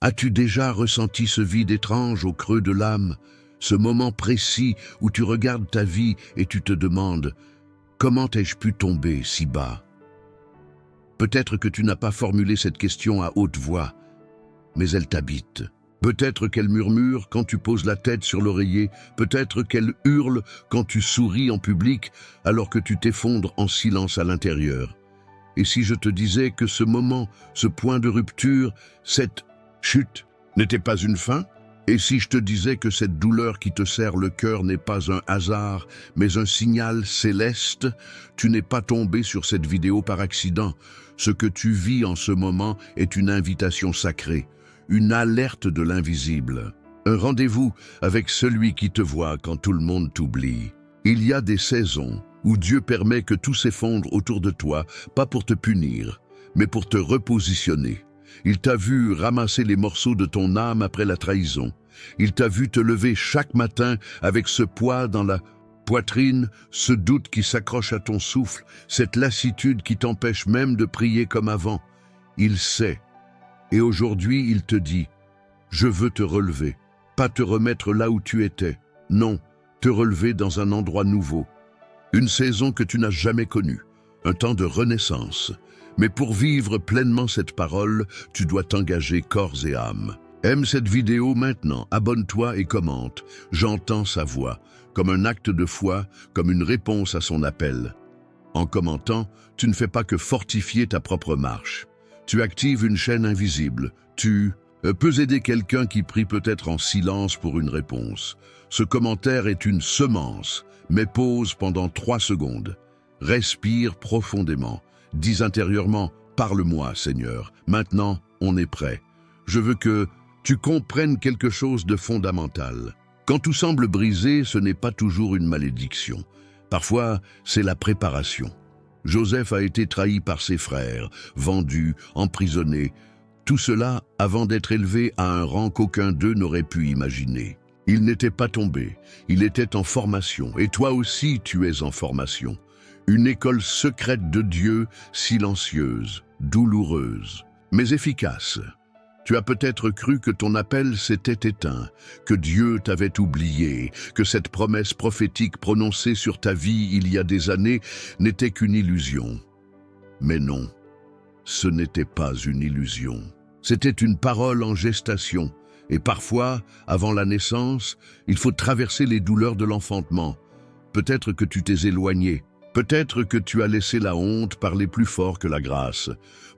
As-tu déjà ressenti ce vide étrange au creux de l'âme, ce moment précis où tu regardes ta vie et tu te demandes « Comment ai-je pu tomber si bas ?» Peut-être que tu n'as pas formulé cette question à haute voix, mais elle t'habite. Peut-être qu'elle murmure quand tu poses la tête sur l'oreiller, peut-être qu'elle hurle quand tu souris en public alors que tu t'effondres en silence à l'intérieur. Et si je te disais que ce moment, ce point de rupture, cette chute n'était pas une fin? Et si je te disais que cette douleur qui te serre le cœur n'est pas un hasard, mais un signal céleste, tu n'es pas tombé sur cette vidéo par accident. Ce que tu vis en ce moment est une invitation sacrée, une alerte de l'invisible, un rendez-vous avec celui qui te voit quand tout le monde t'oublie. Il y a des saisons où Dieu permet que tout s'effondre autour de toi, pas pour te punir, mais pour te repositionner. Il t'a vu ramasser les morceaux de ton âme après la trahison. Il t'a vu te lever chaque matin avec ce poids dans la poitrine, ce doute qui s'accroche à ton souffle, cette lassitude qui t'empêche même de prier comme avant. Il sait. Et aujourd'hui, il te dit, « Je veux te relever, pas te remettre là où tu étais. Non, te relever dans un endroit nouveau. Une saison que tu n'as jamais connue, un temps de renaissance. Mais pour vivre pleinement cette parole, tu dois t'engager corps et âme. Aime cette vidéo maintenant, abonne-toi et commente. J'entends sa voix, comme un acte de foi, comme une réponse à son appel. En commentant, tu ne fais pas que fortifier ta propre marche. Tu actives une chaîne invisible. Tu peux aider quelqu'un qui prie peut-être en silence pour une réponse. Ce commentaire est une semence, mais pause pendant 3 secondes. Respire profondément. Dis intérieurement, « Parle-moi, Seigneur. Maintenant, on est prêt. Je veux que tu comprennes quelque chose de fondamental. Quand tout semble brisé, ce n'est pas toujours une malédiction. Parfois, c'est la préparation. Joseph a été trahi par ses frères, vendu, emprisonné. Tout cela avant d'être élevé à un rang qu'aucun d'eux n'aurait pu imaginer. Il n'était pas tombé, il était en formation, et toi aussi tu es en formation. Une école secrète de Dieu, silencieuse, douloureuse, mais efficace. Tu as peut-être cru que ton appel s'était éteint, que Dieu t'avait oublié, que cette promesse prophétique prononcée sur ta vie il y a des années n'était qu'une illusion. Mais non, ce n'était pas une illusion. C'était une parole en gestation. Et parfois, avant la naissance, il faut traverser les douleurs de l'enfantement. Peut-être que tu t'es éloigné. Peut-être que tu as laissé la honte parler plus fort que la grâce.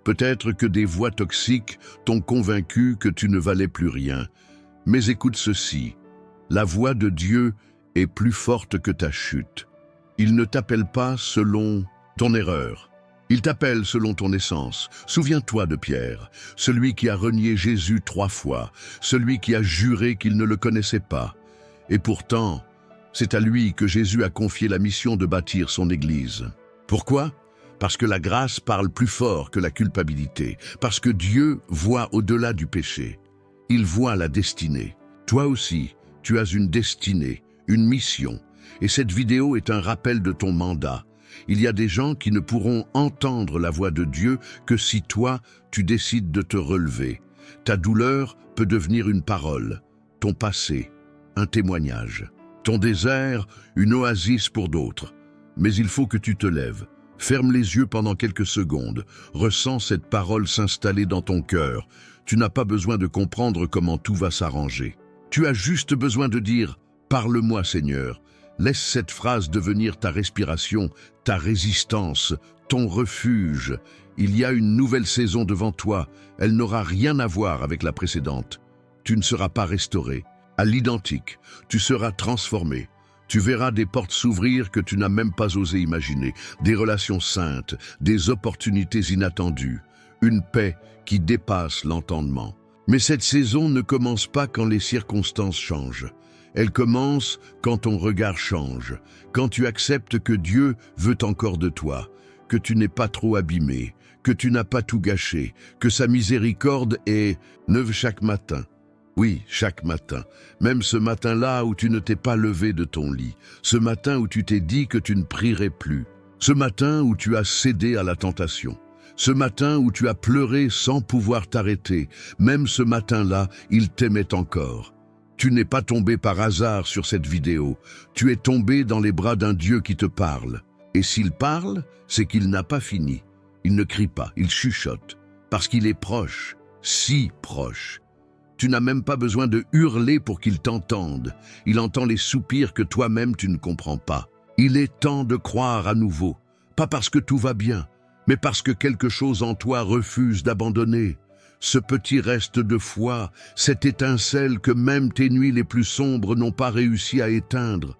Peut-être que des voix toxiques t'ont convaincu que tu ne valais plus rien. Mais écoute ceci, la voix de Dieu est plus forte que ta chute. Il ne t'appelle pas selon ton erreur. Il t'appelle selon ton essence. Souviens-toi de Pierre, celui qui a renié Jésus 3 fois, celui qui a juré qu'il ne le connaissait pas. Et pourtant, c'est à lui que Jésus a confié la mission de bâtir son Église. Pourquoi? Parce que la grâce parle plus fort que la culpabilité, parce que Dieu voit au-delà du péché. Il voit la destinée. Toi aussi, tu as une destinée, une mission, et cette vidéo est un rappel de ton mandat. Il y a des gens qui ne pourront entendre la voix de Dieu que si toi, tu décides de te relever. Ta douleur peut devenir une parole, ton passé, un témoignage. Ton désert, une oasis pour d'autres. Mais il faut que tu te lèves. Ferme les yeux pendant quelques secondes. Ressens cette parole s'installer dans ton cœur. Tu n'as pas besoin de comprendre comment tout va s'arranger. Tu as juste besoin de dire « Parle-moi, Seigneur ». Laisse cette phrase devenir ta respiration, ta résistance, ton refuge. Il y a une nouvelle saison devant toi. Elle n'aura rien à voir avec la précédente. Tu ne seras pas restauré. À l'identique, tu seras transformé. Tu verras des portes s'ouvrir que tu n'as même pas osé imaginer, des relations saintes, des opportunités inattendues, une paix qui dépasse l'entendement. Mais cette saison ne commence pas quand les circonstances changent. Elle commence quand ton regard change, quand tu acceptes que Dieu veut encore de toi, que tu n'es pas trop abîmé, que tu n'as pas tout gâché, que sa miséricorde est neuve chaque matin. Oui, chaque matin, même ce matin-là où tu ne t'es pas levé de ton lit, ce matin où tu t'es dit que tu ne prierais plus, ce matin où tu as cédé à la tentation, Ce matin où tu as pleuré sans pouvoir t'arrêter, même ce matin-là, il t'aimait encore. Tu n'es pas tombé par hasard sur cette vidéo. Tu es tombé dans les bras d'un Dieu qui te parle. Et s'il parle, c'est qu'il n'a pas fini. Il ne crie pas, il chuchote. Parce qu'il est proche, si proche. Tu n'as même pas besoin de hurler pour qu'il t'entende. Il entend les soupirs que toi-même tu ne comprends pas. Il est temps de croire à nouveau. Pas parce que tout va bien, mais parce que quelque chose en toi refuse d'abandonner. Ce petit reste de foi, cette étincelle que même tes nuits les plus sombres n'ont pas réussi à éteindre,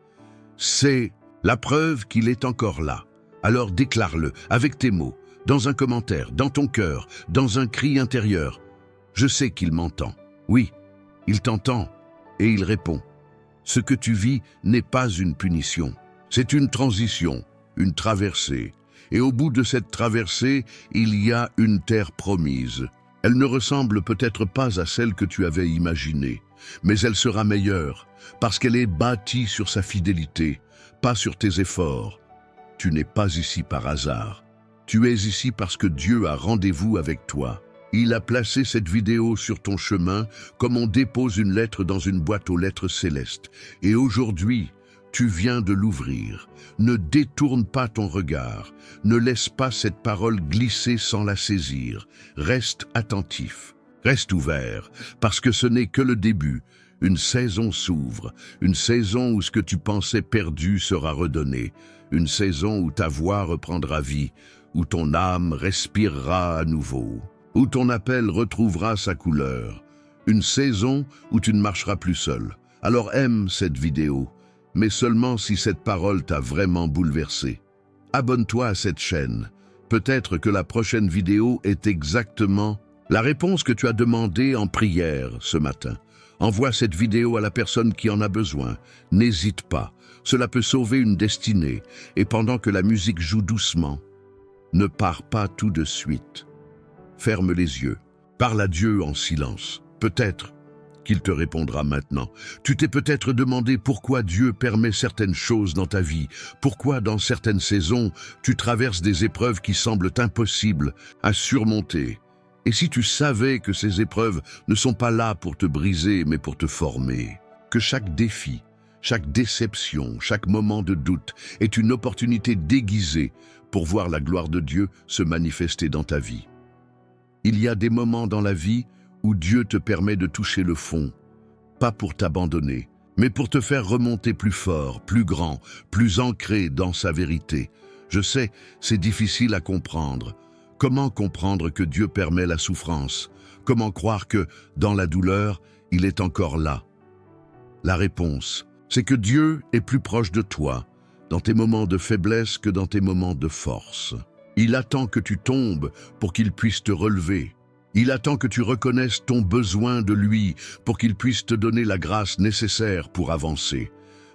c'est la preuve qu'il est encore là. Alors déclare-le avec tes mots, dans un commentaire, dans ton cœur, dans un cri intérieur. Je sais qu'il m'entend. Oui, il t'entend et il répond. Ce que tu vis n'est pas une punition, c'est une transition, une traversée. Et au bout de cette traversée, il y a une terre promise. Elle ne ressemble peut-être pas à celle que tu avais imaginée, mais elle sera meilleure, parce qu'elle est bâtie sur sa fidélité, pas sur tes efforts. Tu n'es pas ici par hasard. Tu es ici parce que Dieu a rendez-vous avec toi. Il a placé cette vidéo sur ton chemin comme on dépose une lettre dans une boîte aux lettres célestes. Et aujourd'hui, tu viens de l'ouvrir. Ne détourne pas ton regard. Ne laisse pas cette parole glisser sans la saisir. Reste attentif. Reste ouvert, parce que ce n'est que le début. Une saison s'ouvre. Une saison où ce que tu pensais perdu sera redonné. Une saison où ta voix reprendra vie, où ton âme respirera à nouveau, où ton appel retrouvera sa couleur. Une saison où tu ne marcheras plus seul. Alors aime cette vidéo, mais seulement si cette parole t'a vraiment bouleversé. Abonne-toi à cette chaîne. Peut-être que la prochaine vidéo est exactement la réponse que tu as demandée en prière ce matin. Envoie cette vidéo à la personne qui en a besoin. N'hésite pas. Cela peut sauver une destinée. Et pendant que la musique joue doucement, ne pars pas tout de suite. Ferme les yeux. Parle à Dieu en silence. Peut-être qu'il te répondra maintenant. Tu t'es peut-être demandé pourquoi Dieu permet certaines choses dans ta vie, pourquoi dans certaines saisons tu traverses des épreuves qui semblent impossibles à surmonter. Et si tu savais que ces épreuves ne sont pas là pour te briser mais pour te former, que chaque défi, chaque déception, chaque moment de doute est une opportunité déguisée pour voir la gloire de Dieu se manifester dans ta vie. Il y a des moments dans la vie où Dieu te permet de toucher le fond, pas pour t'abandonner, mais pour te faire remonter plus fort, plus grand, plus ancré dans sa vérité. Je sais, c'est difficile à comprendre. Comment comprendre que Dieu permet la souffrance? Comment croire que, dans la douleur, il est encore là? La réponse, c'est que Dieu est plus proche de toi, dans tes moments de faiblesse que dans tes moments de force. Il attend que tu tombes pour qu'il puisse te relever. Il attend que tu reconnaisses ton besoin de lui pour qu'il puisse te donner la grâce nécessaire pour avancer.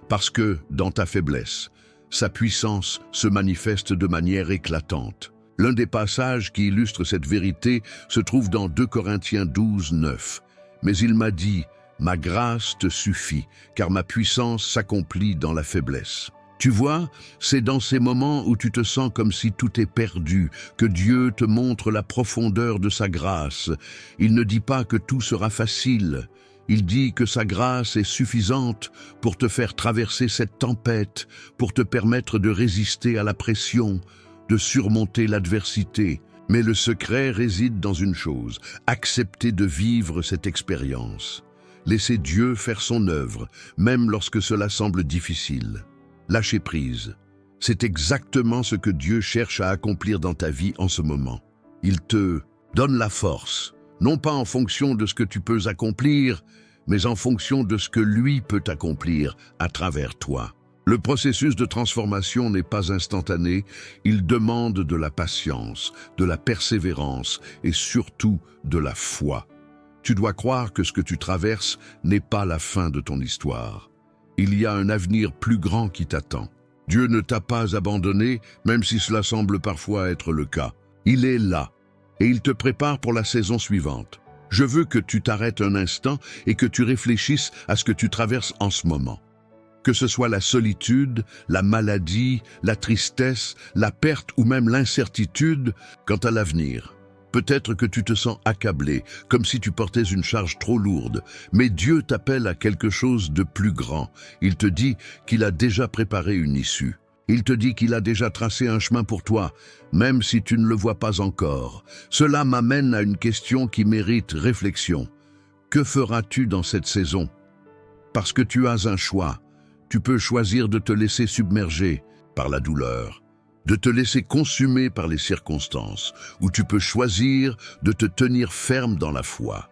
Parce que, dans ta faiblesse, sa puissance se manifeste de manière éclatante. L'un des passages qui illustre cette vérité se trouve dans 2 Corinthiens 12, 9. Mais il m'a dit, « Ma grâce te suffit, car ma puissance s'accomplit dans la faiblesse. » Tu vois, c'est dans ces moments où tu te sens comme si tout est perdu, que Dieu te montre la profondeur de sa grâce. Il ne dit pas que tout sera facile. Il dit que sa grâce est suffisante pour te faire traverser cette tempête, pour te permettre de résister à la pression, de surmonter l'adversité. Mais le secret réside dans une chose, accepter de vivre cette expérience. Laisser Dieu faire son œuvre, même lorsque cela semble difficile. Lâcher prise, c'est exactement ce que Dieu cherche à accomplir dans ta vie en ce moment. Il te donne la force, non pas en fonction de ce que tu peux accomplir, mais en fonction de ce que lui peut accomplir à travers toi. Le processus de transformation n'est pas instantané, il demande de la patience, de la persévérance et surtout de la foi. Tu dois croire que ce que tu traverses n'est pas la fin de ton histoire. Il y a un avenir plus grand qui t'attend. Dieu ne t'a pas abandonné, même si cela semble parfois être le cas. Il est là, et il te prépare pour la saison suivante. Je veux que tu t'arrêtes un instant et que tu réfléchisses à ce que tu traverses en ce moment. Que ce soit la solitude, la maladie, la tristesse, la perte ou même l'incertitude quant à l'avenir. Peut-être que tu te sens accablé, comme si tu portais une charge trop lourde, mais Dieu t'appelle à quelque chose de plus grand. Il te dit qu'il a déjà préparé une issue. Il te dit qu'il a déjà tracé un chemin pour toi, même si tu ne le vois pas encore. Cela m'amène à une question qui mérite réflexion. Que feras-tu dans cette saison? Parce que tu as un choix. Tu peux choisir de te laisser submerger par la douleur, de te laisser consumer par les circonstances, ou tu peux choisir de te tenir ferme dans la foi.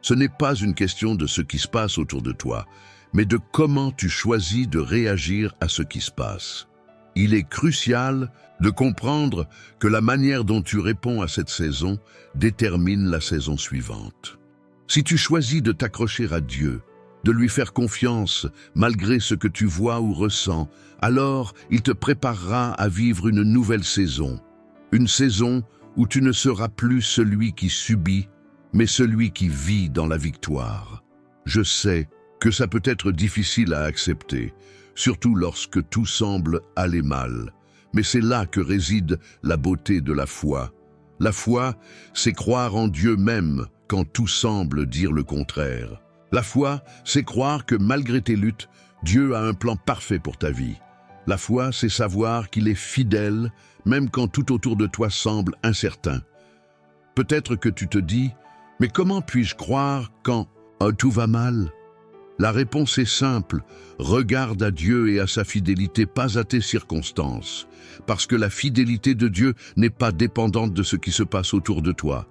Ce n'est pas une question de ce qui se passe autour de toi, mais de comment tu choisis de réagir à ce qui se passe. Il est crucial de comprendre que la manière dont tu réponds à cette saison détermine la saison suivante. Si tu choisis de t'accrocher à Dieu, de lui faire confiance malgré ce que tu vois ou ressens, alors il te préparera à vivre une nouvelle saison. Une saison où tu ne seras plus celui qui subit, mais celui qui vit dans la victoire. Je sais que ça peut être difficile à accepter, surtout lorsque tout semble aller mal. Mais c'est là que réside la beauté de la foi. La foi, c'est croire en Dieu même quand tout semble dire le contraire. La foi, c'est croire que malgré tes luttes, Dieu a un plan parfait pour ta vie. La foi, c'est savoir qu'il est fidèle, même quand tout autour de toi semble incertain. Peut-être que tu te dis, mais comment puis-je croire quand tout va mal? La réponse est simple, regarde à Dieu et à sa fidélité, pas à tes circonstances, parce que la fidélité de Dieu n'est pas dépendante de ce qui se passe autour de toi.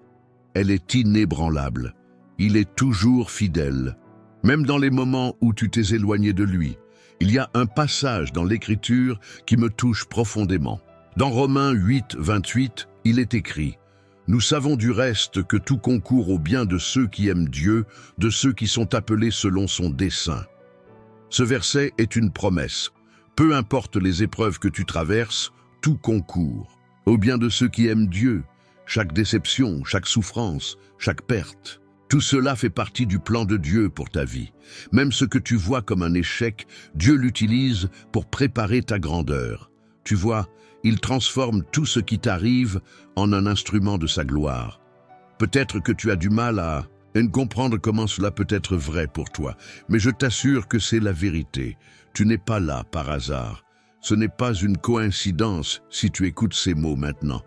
Elle est inébranlable. Il est toujours fidèle, même dans les moments où tu t'es éloigné de lui. Il y a un passage dans l'Écriture qui me touche profondément. Dans Romains 8, 28, il est écrit « Nous savons du reste que tout concourt au bien de ceux qui aiment Dieu, de ceux qui sont appelés selon son dessein. » Ce verset est une promesse. Peu importe les épreuves que tu traverses, tout concourt au bien de ceux qui aiment Dieu. Chaque déception, chaque souffrance, chaque perte. Tout cela fait partie du plan de Dieu pour ta vie. Même ce que tu vois comme un échec, Dieu l'utilise pour préparer ta grandeur. Tu vois, il transforme tout ce qui t'arrive en un instrument de sa gloire. Peut-être que tu as du mal à comprendre comment cela peut être vrai pour toi, mais je t'assure que c'est la vérité. Tu n'es pas là par hasard. Ce n'est pas une coïncidence si tu écoutes ces mots maintenant.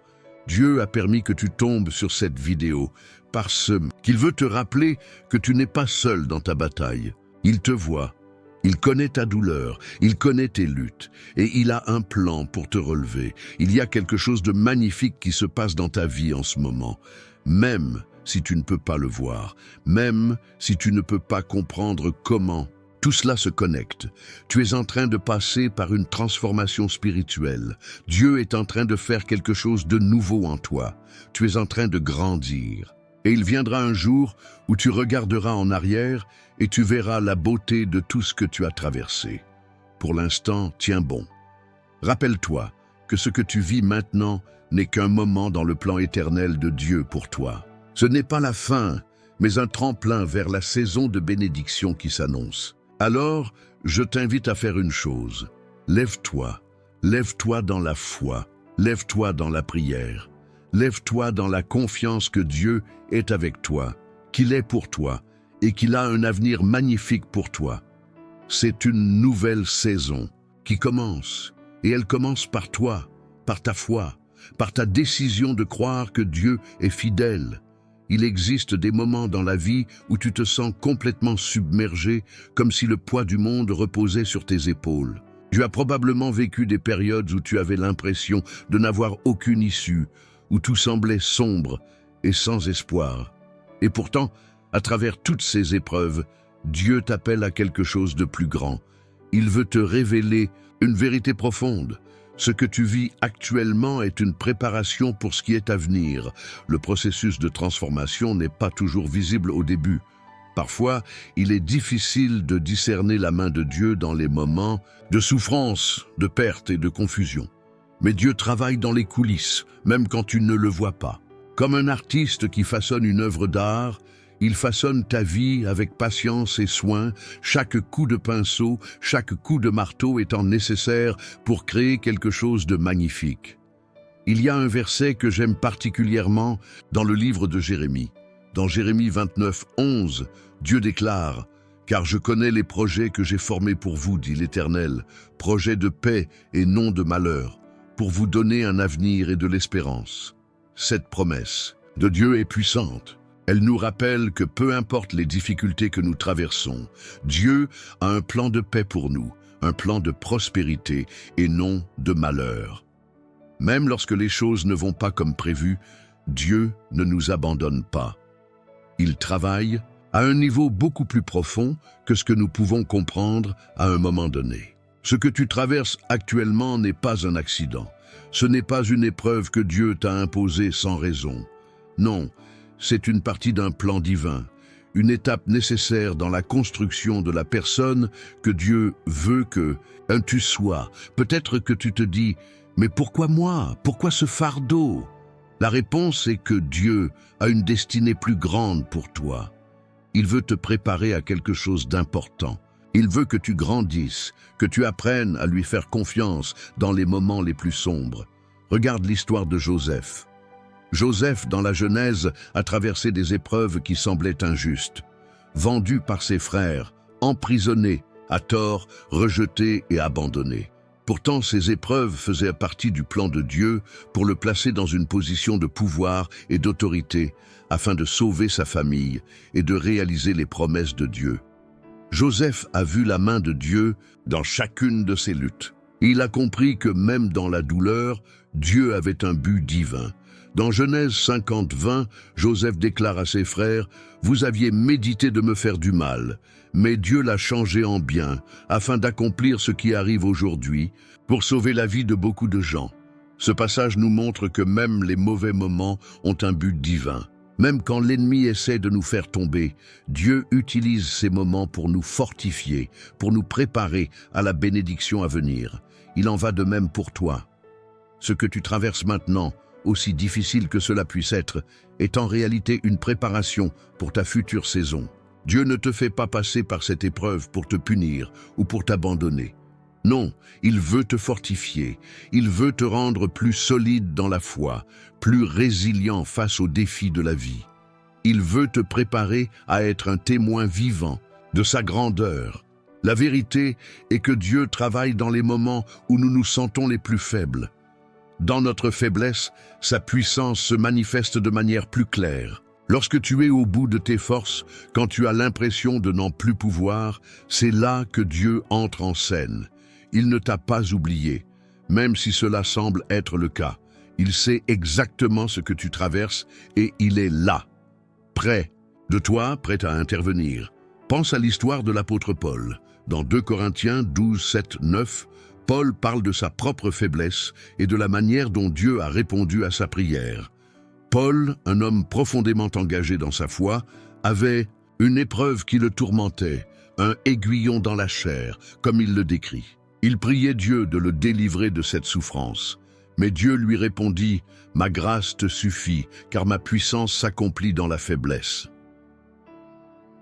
Dieu a permis que tu tombes sur cette vidéo parce qu'il veut te rappeler que tu n'es pas seul dans ta bataille. Il te voit, il connaît ta douleur, il connaît tes luttes et il a un plan pour te relever. Il y a quelque chose de magnifique qui se passe dans ta vie en ce moment, même si tu ne peux pas le voir, même si tu ne peux pas comprendre comment. Tout cela se connecte. Tu es en train de passer par une transformation spirituelle. Dieu est en train de faire quelque chose de nouveau en toi. Tu es en train de grandir. Et il viendra un jour où tu regarderas en arrière et tu verras la beauté de tout ce que tu as traversé. Pour l'instant, tiens bon. Rappelle-toi que ce que tu vis maintenant n'est qu'un moment dans le plan éternel de Dieu pour toi. Ce n'est pas la fin, mais un tremplin vers la saison de bénédiction qui s'annonce. Alors, je t'invite à faire une chose. Lève-toi. Lève-toi dans la foi. Lève-toi dans la prière. Lève-toi dans la confiance que Dieu est avec toi, qu'il est pour toi et qu'il a un avenir magnifique pour toi. C'est une nouvelle saison qui commence et elle commence par toi, par ta foi, par ta décision de croire que Dieu est fidèle. Il existe des moments dans la vie où tu te sens complètement submergé, comme si le poids du monde reposait sur tes épaules. Tu as probablement vécu des périodes où tu avais l'impression de n'avoir aucune issue, où tout semblait sombre et sans espoir. Et pourtant, à travers toutes ces épreuves, Dieu t'appelle à quelque chose de plus grand. Il veut te révéler une vérité profonde. Ce que tu vis actuellement est une préparation pour ce qui est à venir. Le processus de transformation n'est pas toujours visible au début. Parfois, il est difficile de discerner la main de Dieu dans les moments de souffrance, de perte et de confusion. Mais Dieu travaille dans les coulisses, même quand tu ne le vois pas. Comme un artiste qui façonne une œuvre d'art, Il façonne ta vie avec patience et soin, chaque coup de pinceau, chaque coup de marteau étant nécessaire pour créer quelque chose de magnifique. Il y a un verset que j'aime particulièrement dans le livre de Jérémie. Dans Jérémie 29, 11, Dieu déclare « Car je connais les projets que j'ai formés pour vous, dit l'Éternel, projets de paix et non de malheur, pour vous donner un avenir et de l'espérance. » Cette promesse de Dieu est puissante. Elle nous rappelle que peu importe les difficultés que nous traversons, Dieu a un plan de paix pour nous, un plan de prospérité et non de malheur. Même lorsque les choses ne vont pas comme prévu, Dieu ne nous abandonne pas. Il travaille à un niveau beaucoup plus profond que ce que nous pouvons comprendre à un moment donné. Ce que tu traverses actuellement n'est pas un accident. Ce n'est pas une épreuve que Dieu t'a imposée sans raison. Non, c'est une partie d'un plan divin, une étape nécessaire dans la construction de la personne que Dieu veut que tu sois. Peut-être que tu te dis « Mais pourquoi moi? Pourquoi ce fardeau ?» La réponse est que Dieu a une destinée plus grande pour toi. Il veut te préparer à quelque chose d'important. Il veut que tu grandisses, que tu apprennes à lui faire confiance dans les moments les plus sombres. Regarde l'histoire de Joseph. Joseph, dans la Genèse, a traversé des épreuves qui semblaient injustes. Vendu par ses frères, emprisonné, à tort, rejeté et abandonné. Pourtant, ces épreuves faisaient partie du plan de Dieu pour le placer dans une position de pouvoir et d'autorité afin de sauver sa famille et de réaliser les promesses de Dieu. Joseph a vu la main de Dieu dans chacune de ses luttes. Il a compris que même dans la douleur, Dieu avait un but divin. Dans Genèse 50, 20, Joseph déclare à ses frères « Vous aviez médité de me faire du mal, mais Dieu l'a changé en bien, afin d'accomplir ce qui arrive aujourd'hui, pour sauver la vie de beaucoup de gens. » Ce passage nous montre que même les mauvais moments ont un but divin. Même quand l'ennemi essaie de nous faire tomber, Dieu utilise ces moments pour nous fortifier, pour nous préparer à la bénédiction à venir. Il en va de même pour toi. Ce que tu traverses maintenant, aussi difficile que cela puisse être, est en réalité une préparation pour ta future saison. Dieu ne te fait pas passer par cette épreuve pour te punir ou pour t'abandonner. Non, il veut te fortifier, il veut te rendre plus solide dans la foi, plus résilient face aux défis de la vie. Il veut te préparer à être un témoin vivant de sa grandeur. La vérité est que Dieu travaille dans les moments où nous nous sentons les plus faibles. Dans notre faiblesse, sa puissance se manifeste de manière plus claire. Lorsque tu es au bout de tes forces, quand tu as l'impression de n'en plus pouvoir, c'est là que Dieu entre en scène. Il ne t'a pas oublié, même si cela semble être le cas. Il sait exactement ce que tu traverses et il est là, prêt prêt à intervenir. Pense à l'histoire de l'apôtre Paul. Dans 2 Corinthiens 12, 7, 9, Paul parle de sa propre faiblesse et de la manière dont Dieu a répondu à sa prière. Paul, un homme profondément engagé dans sa foi, avait une épreuve qui le tourmentait, un aiguillon dans la chair, comme il le décrit. Il priait Dieu de le délivrer de cette souffrance. Mais Dieu lui répondit « Ma grâce te suffit, car ma puissance s'accomplit dans la faiblesse. »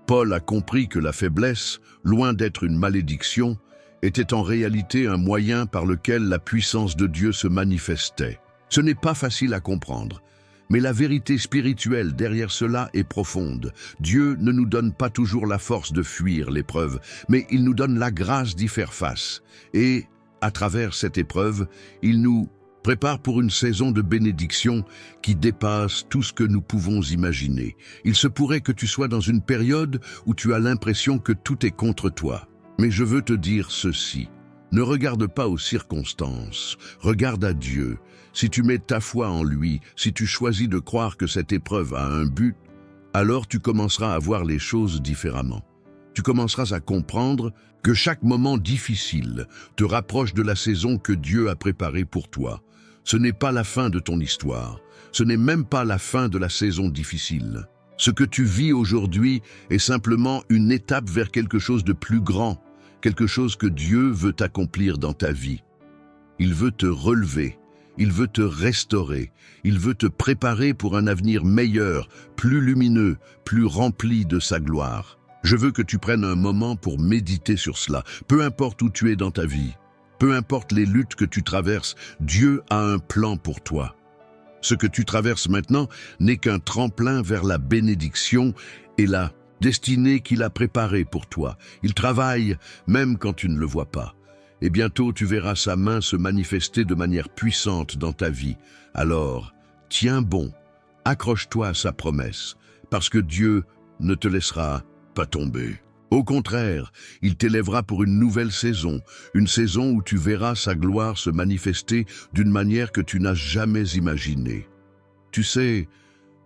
Paul a compris que la faiblesse, loin d'être une malédiction, était en réalité un moyen par lequel la puissance de Dieu se manifestait. Ce n'est pas facile à comprendre, mais la vérité spirituelle derrière cela est profonde. Dieu ne nous donne pas toujours la force de fuir l'épreuve, mais il nous donne la grâce d'y faire face. Et, à travers cette épreuve, il nous prépare pour une saison de bénédiction qui dépasse tout ce que nous pouvons imaginer. Il se pourrait que tu sois dans une période où tu as l'impression que tout est contre toi. Mais je veux te dire ceci. Ne regarde pas aux circonstances, regarde à Dieu. Si tu mets ta foi en lui, si tu choisis de croire que cette épreuve a un but, alors tu commenceras à voir les choses différemment. Tu commenceras à comprendre que chaque moment difficile te rapproche de la saison que Dieu a préparée pour toi. Ce n'est pas la fin de ton histoire, ce n'est même pas la fin de la saison difficile. Ce que tu vis aujourd'hui est simplement une étape vers quelque chose de plus grand, quelque chose que Dieu veut accomplir dans ta vie. Il veut te relever Il veut te restaurer. Il veut te préparer pour un avenir meilleur, plus lumineux, plus rempli de sa gloire. Je veux que tu prennes un moment pour méditer sur cela. Peu importe où tu es dans ta vie, peu importe les luttes que tu traverses, Dieu a un plan pour toi. Ce que tu traverses maintenant n'est qu'un tremplin vers la bénédiction et la destinée qu'il a préparée pour toi. Il travaille même quand tu ne le vois pas. Et bientôt tu verras sa main se manifester de manière puissante dans ta vie. Alors, tiens bon, accroche-toi à sa promesse, parce que Dieu ne te laissera pas tomber. Au contraire, il t'élèvera pour une nouvelle saison, une saison où tu verras sa gloire se manifester d'une manière que tu n'as jamais imaginée. Tu sais,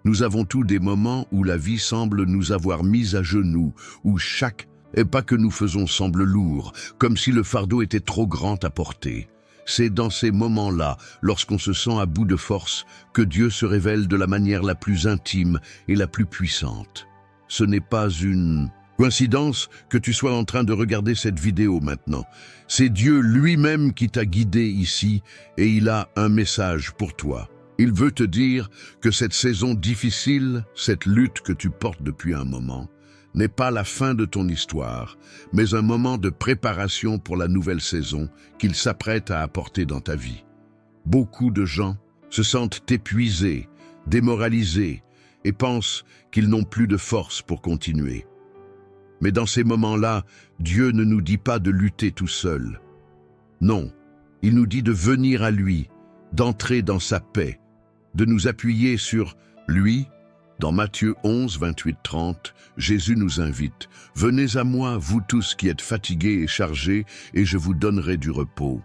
nous avons tous des moments où la vie semble nous avoir mis à genoux, où chaque pas que nous faisons semble lourd, comme si le fardeau était trop grand à porter. C'est dans ces moments-là, lorsqu'on se sent à bout de force, que Dieu se révèle de la manière la plus intime et la plus puissante. Ce n'est pas une coïncidence que tu sois en train de regarder cette vidéo maintenant. C'est Dieu lui-même qui t'a guidé ici et il a un message pour toi. Il veut te dire que cette saison difficile, cette lutte que tu portes depuis un moment, n'est pas la fin de ton histoire, mais un moment de préparation pour la nouvelle saison qu'il s'apprête à apporter dans ta vie. Beaucoup de gens se sentent épuisés, démoralisés et pensent qu'ils n'ont plus de force pour continuer. Mais dans ces moments-là, Dieu ne nous dit pas de lutter tout seul. Non, il nous dit de venir à lui, d'entrer dans sa paix, de nous appuyer sur lui. Dans Matthieu 11, 28-30, Jésus nous invite « Venez à moi, vous tous qui êtes fatigués et chargés, et je vous donnerai du repos.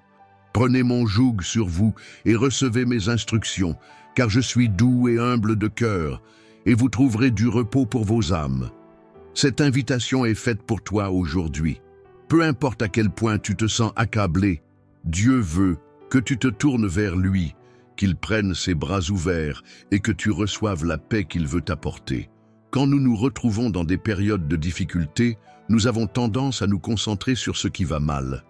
Prenez mon joug sur vous et recevez mes instructions, car je suis doux et humble de cœur, et vous trouverez du repos pour vos âmes. » Cette invitation est faite pour toi aujourd'hui. Peu importe à quel point tu te sens accablé, Dieu veut que tu te tournes vers lui, qu'il prenne ses bras ouverts et que tu reçoives la paix qu'il veut t'apporter. Quand nous nous retrouvons dans des périodes de difficulté, nous avons tendance à nous concentrer sur ce qui va mal.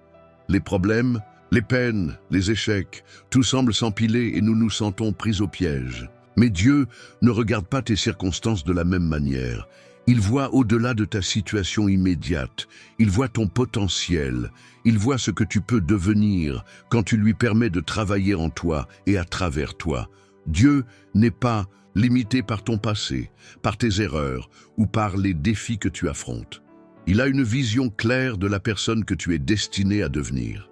Les problèmes, les peines, les échecs, tout semble s'empiler et nous nous sentons pris au piège. Mais Dieu ne regarde pas tes circonstances de la même manière. Il voit au-delà de ta situation immédiate. Il voit ton potentiel. Il voit ce que tu peux devenir quand tu lui permets de travailler en toi et à travers toi. Dieu n'est pas limité par ton passé, par tes erreurs ou par les défis que tu affrontes. Il a une vision claire de la personne que tu es destiné à devenir.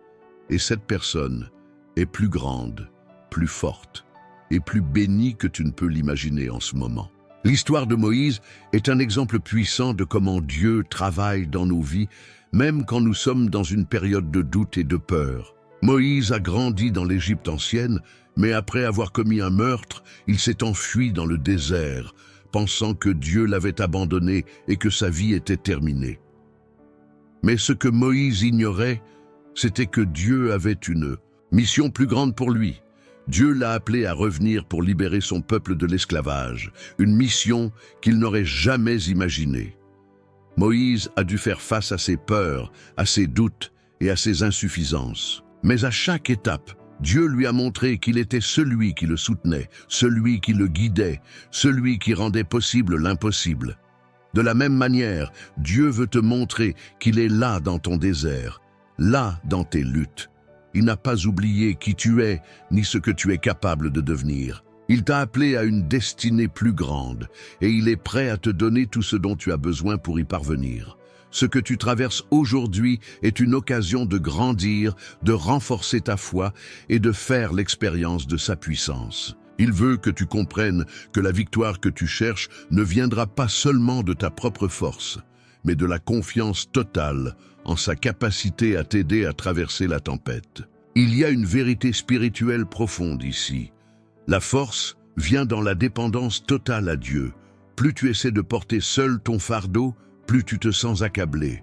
Et cette personne est plus grande, plus forte et plus bénie que tu ne peux l'imaginer en ce moment. L'histoire de Moïse est un exemple puissant de comment Dieu travaille dans nos vies, même quand nous sommes dans une période de doute et de peur. Moïse a grandi dans l'Égypte ancienne, mais après avoir commis un meurtre, il s'est enfui dans le désert, pensant que Dieu l'avait abandonné et que sa vie était terminée. Mais ce que Moïse ignorait, c'était que Dieu avait une mission plus grande pour lui. Dieu l'a appelé à revenir pour libérer son peuple de l'esclavage, une mission qu'il n'aurait jamais imaginée. Moïse a dû faire face à ses peurs, à ses doutes et à ses insuffisances. Mais à chaque étape, Dieu lui a montré qu'il était celui qui le soutenait, celui qui le guidait, celui qui rendait possible l'impossible. De la même manière, Dieu veut te montrer qu'il est là dans ton désert, là dans tes luttes. Il n'a pas oublié qui tu es, ni ce que tu es capable de devenir. Il t'a appelé à une destinée plus grande, et il est prêt à te donner tout ce dont tu as besoin pour y parvenir. Ce que tu traverses aujourd'hui est une occasion de grandir, de renforcer ta foi et de faire l'expérience de sa puissance. Il veut que tu comprennes que la victoire que tu cherches ne viendra pas seulement de ta propre force, mais de la confiance totale en sa capacité à t'aider à traverser la tempête. Il y a une vérité spirituelle profonde ici. La force vient dans la dépendance totale à Dieu. Plus tu essaies de porter seul ton fardeau, plus tu te sens accablé.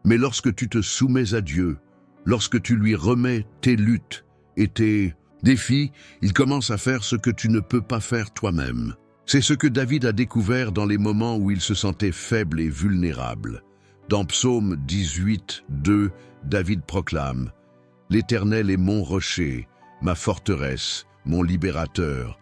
Mais lorsque tu te soumets à Dieu, lorsque tu lui remets tes luttes et tes défis, il commence à faire ce que tu ne peux pas faire toi-même. C'est ce que David a découvert dans les moments où il se sentait faible et vulnérable. Dans Psaume 18, 2, David proclame « L'Éternel est mon rocher, ma forteresse, mon libérateur,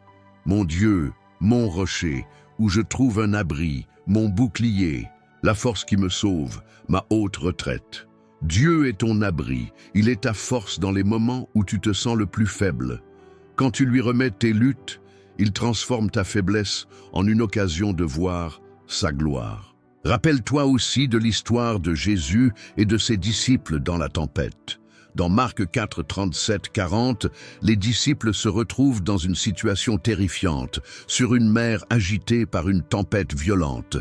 mon Dieu, mon rocher, où je trouve un abri, mon bouclier, la force qui me sauve, ma haute retraite. Dieu est ton abri, il est ta force dans les moments où tu te sens le plus faible. Quand tu lui remets tes luttes, il transforme ta faiblesse en une occasion de voir sa gloire. Rappelle-toi aussi de l'histoire de Jésus et de ses disciples dans la tempête. Dans Marc 4, 37, 40, les disciples se retrouvent dans une situation terrifiante, sur une mer agitée par une tempête violente.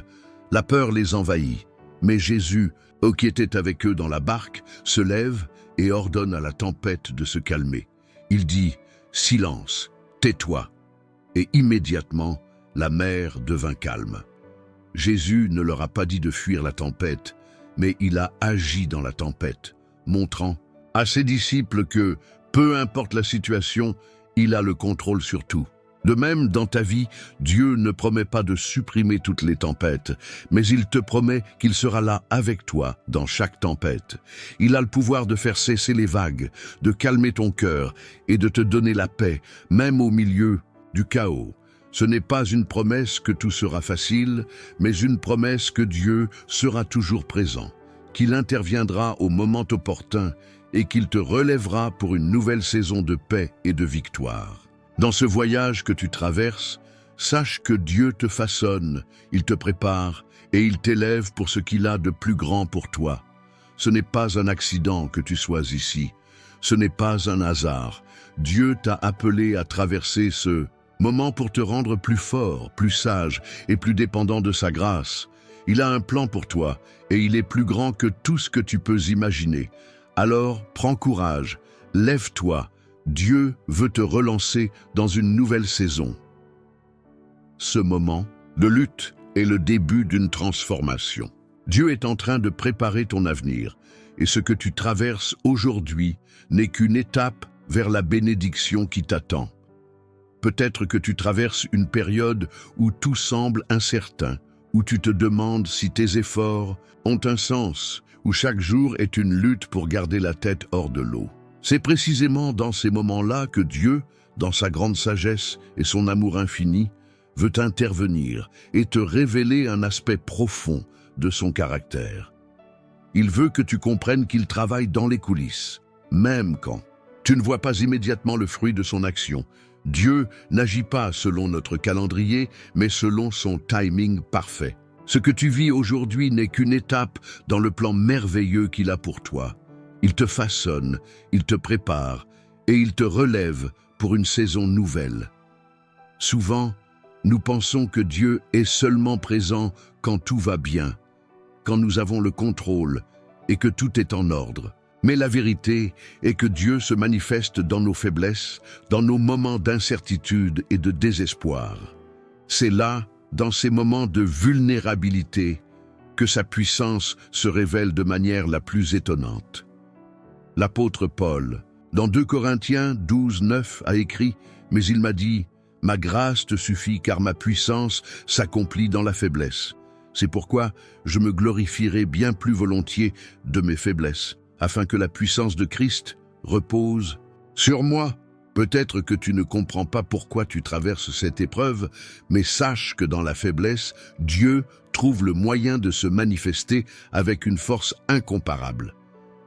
La peur les envahit, mais Jésus, qui était avec eux dans la barque, se lève et ordonne à la tempête de se calmer. Il dit « Silence, tais-toi » et immédiatement, la mer devint calme. Jésus ne leur a pas dit de fuir la tempête, mais il a agi dans la tempête, montrant à ses disciples que, peu importe la situation, il a le contrôle sur tout. De même, dans ta vie, Dieu ne promet pas de supprimer toutes les tempêtes, mais il te promet qu'il sera là avec toi dans chaque tempête. Il a le pouvoir de faire cesser les vagues, de calmer ton cœur et de te donner la paix, même au milieu du chaos. Ce n'est pas une promesse que tout sera facile, mais une promesse que Dieu sera toujours présent, qu'il interviendra au moment opportun et qu'il te relèvera pour une nouvelle saison de paix et de victoire. Dans ce voyage que tu traverses, sache que Dieu te façonne, il te prépare et il t'élève pour ce qu'il a de plus grand pour toi. Ce n'est pas un accident que tu sois ici, ce n'est pas un hasard. Dieu t'a appelé à traverser ce moment pour te rendre plus fort, plus sage et plus dépendant de sa grâce. Il a un plan pour toi et il est plus grand que tout ce que tu peux imaginer. Alors, prends courage, lève-toi, Dieu veut te relancer dans une nouvelle saison. Ce moment de lutte est le début d'une transformation. Dieu est en train de préparer ton avenir et ce que tu traverses aujourd'hui n'est qu'une étape vers la bénédiction qui t'attend. Peut-être que tu traverses une période où tout semble incertain, où tu te demandes si tes efforts ont un sens, où chaque jour est une lutte pour garder la tête hors de l'eau. C'est précisément dans ces moments-là que Dieu, dans sa grande sagesse et son amour infini, veut intervenir et te révéler un aspect profond de son caractère. Il veut que tu comprennes qu'il travaille dans les coulisses, même quand tu ne vois pas immédiatement le fruit de son action. Dieu n'agit pas selon notre calendrier, mais selon son timing parfait. Ce que tu vis aujourd'hui n'est qu'une étape dans le plan merveilleux qu'il a pour toi. Il te façonne, il te prépare et il te relève pour une saison nouvelle. Souvent, nous pensons que Dieu est seulement présent quand tout va bien, quand nous avons le contrôle et que tout est en ordre. Mais la vérité est que Dieu se manifeste dans nos faiblesses, dans nos moments d'incertitude et de désespoir. C'est là, dans ces moments de vulnérabilité, que sa puissance se révèle de manière la plus étonnante. L'apôtre Paul, dans 2 Corinthiens 12, 9, a écrit « Mais il m'a dit, ma grâce te suffit car ma puissance s'accomplit dans la faiblesse. C'est pourquoi je me glorifierai bien plus volontiers de mes faiblesses, afin que la puissance de Christ repose sur moi. » Peut-être que tu ne comprends pas pourquoi tu traverses cette épreuve, mais sache que dans la faiblesse, Dieu trouve le moyen de se manifester avec une force incomparable.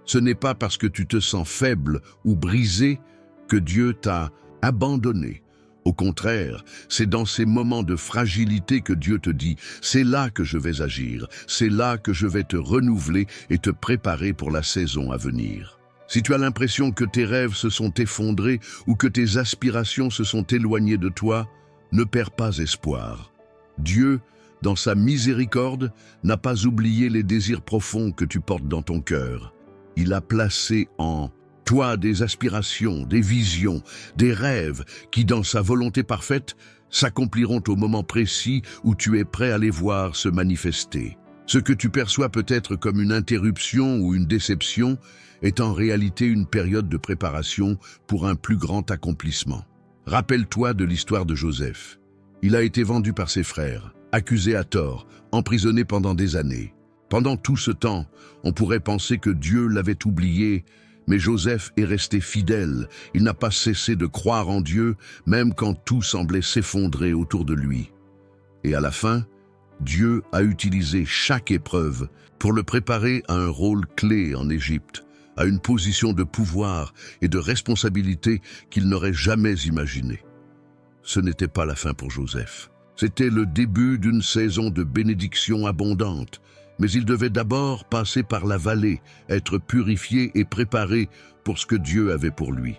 Ce n'est pas parce que tu te sens faible ou brisé que Dieu t'a abandonné. Au contraire, c'est dans ces moments de fragilité que Dieu te dit « C'est là que je vais agir, c'est là que je vais te renouveler et te préparer pour la saison à venir. » Si tu as l'impression que tes rêves se sont effondrés ou que tes aspirations se sont éloignées de toi, ne perds pas espoir. Dieu, dans sa miséricorde, n'a pas oublié les désirs profonds que tu portes dans ton cœur. Il a placé en toi des aspirations, des visions, des rêves qui, dans sa volonté parfaite, s'accompliront au moment précis où tu es prêt à les voir se manifester. Ce que tu perçois peut-être comme une interruption ou une déception est en réalité une période de préparation pour un plus grand accomplissement. Rappelle-toi de l'histoire de Joseph. Il a été vendu par ses frères, accusé à tort, emprisonné pendant des années. Pendant tout ce temps, on pourrait penser que Dieu l'avait oublié, Mais Joseph est resté fidèle, il n'a pas cessé de croire en Dieu, même quand tout semblait s'effondrer autour de lui. Et à la fin, Dieu a utilisé chaque épreuve pour le préparer à un rôle clé en Égypte, à une position de pouvoir et de responsabilité qu'il n'aurait jamais imaginée. Ce n'était pas la fin pour Joseph. C'était le début d'une saison de bénédiction abondante, mais il devait d'abord passer par la vallée, être purifié et préparé pour ce que Dieu avait pour lui.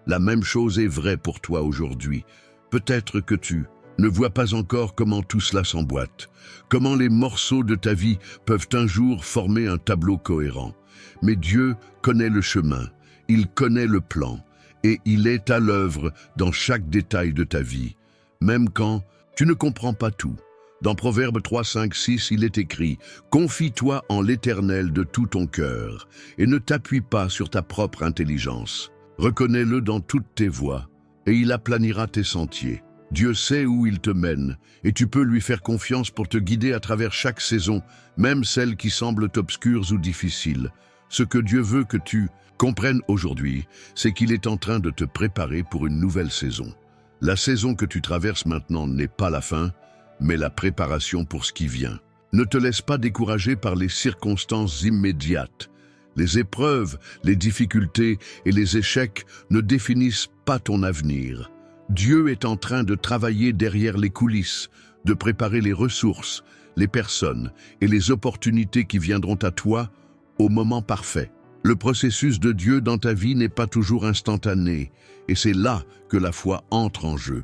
La même chose est vraie pour toi aujourd'hui. Peut-être que tu ne vois pas encore comment tout cela s'emboîte, comment les morceaux de ta vie peuvent un jour former un tableau cohérent. Mais Dieu connaît le chemin, il connaît le plan, et il est à l'œuvre dans chaque détail de ta vie, même quand tu ne comprends pas tout. Dans Proverbes 3, 5, 6, il est écrit « Confie-toi en l'Éternel de tout ton cœur, et ne t'appuie pas sur ta propre intelligence. Reconnais-le dans toutes tes voies, et il aplanira tes sentiers. » Dieu sait où il te mène, et tu peux lui faire confiance pour te guider à travers chaque saison, même celles qui semblent obscures ou difficiles. Ce que Dieu veut que tu comprennes aujourd'hui, c'est qu'il est en train de te préparer pour une nouvelle saison. La saison que tu traverses maintenant n'est pas la fin, mais la préparation pour ce qui vient. Ne te laisse pas décourager par les circonstances immédiates. Les épreuves, les difficultés et les échecs ne définissent pas ton avenir. Dieu est en train de travailler derrière les coulisses, de préparer les ressources, les personnes et les opportunités qui viendront à toi au moment parfait. Le processus de Dieu dans ta vie n'est pas toujours instantané, et c'est là que la foi entre en jeu.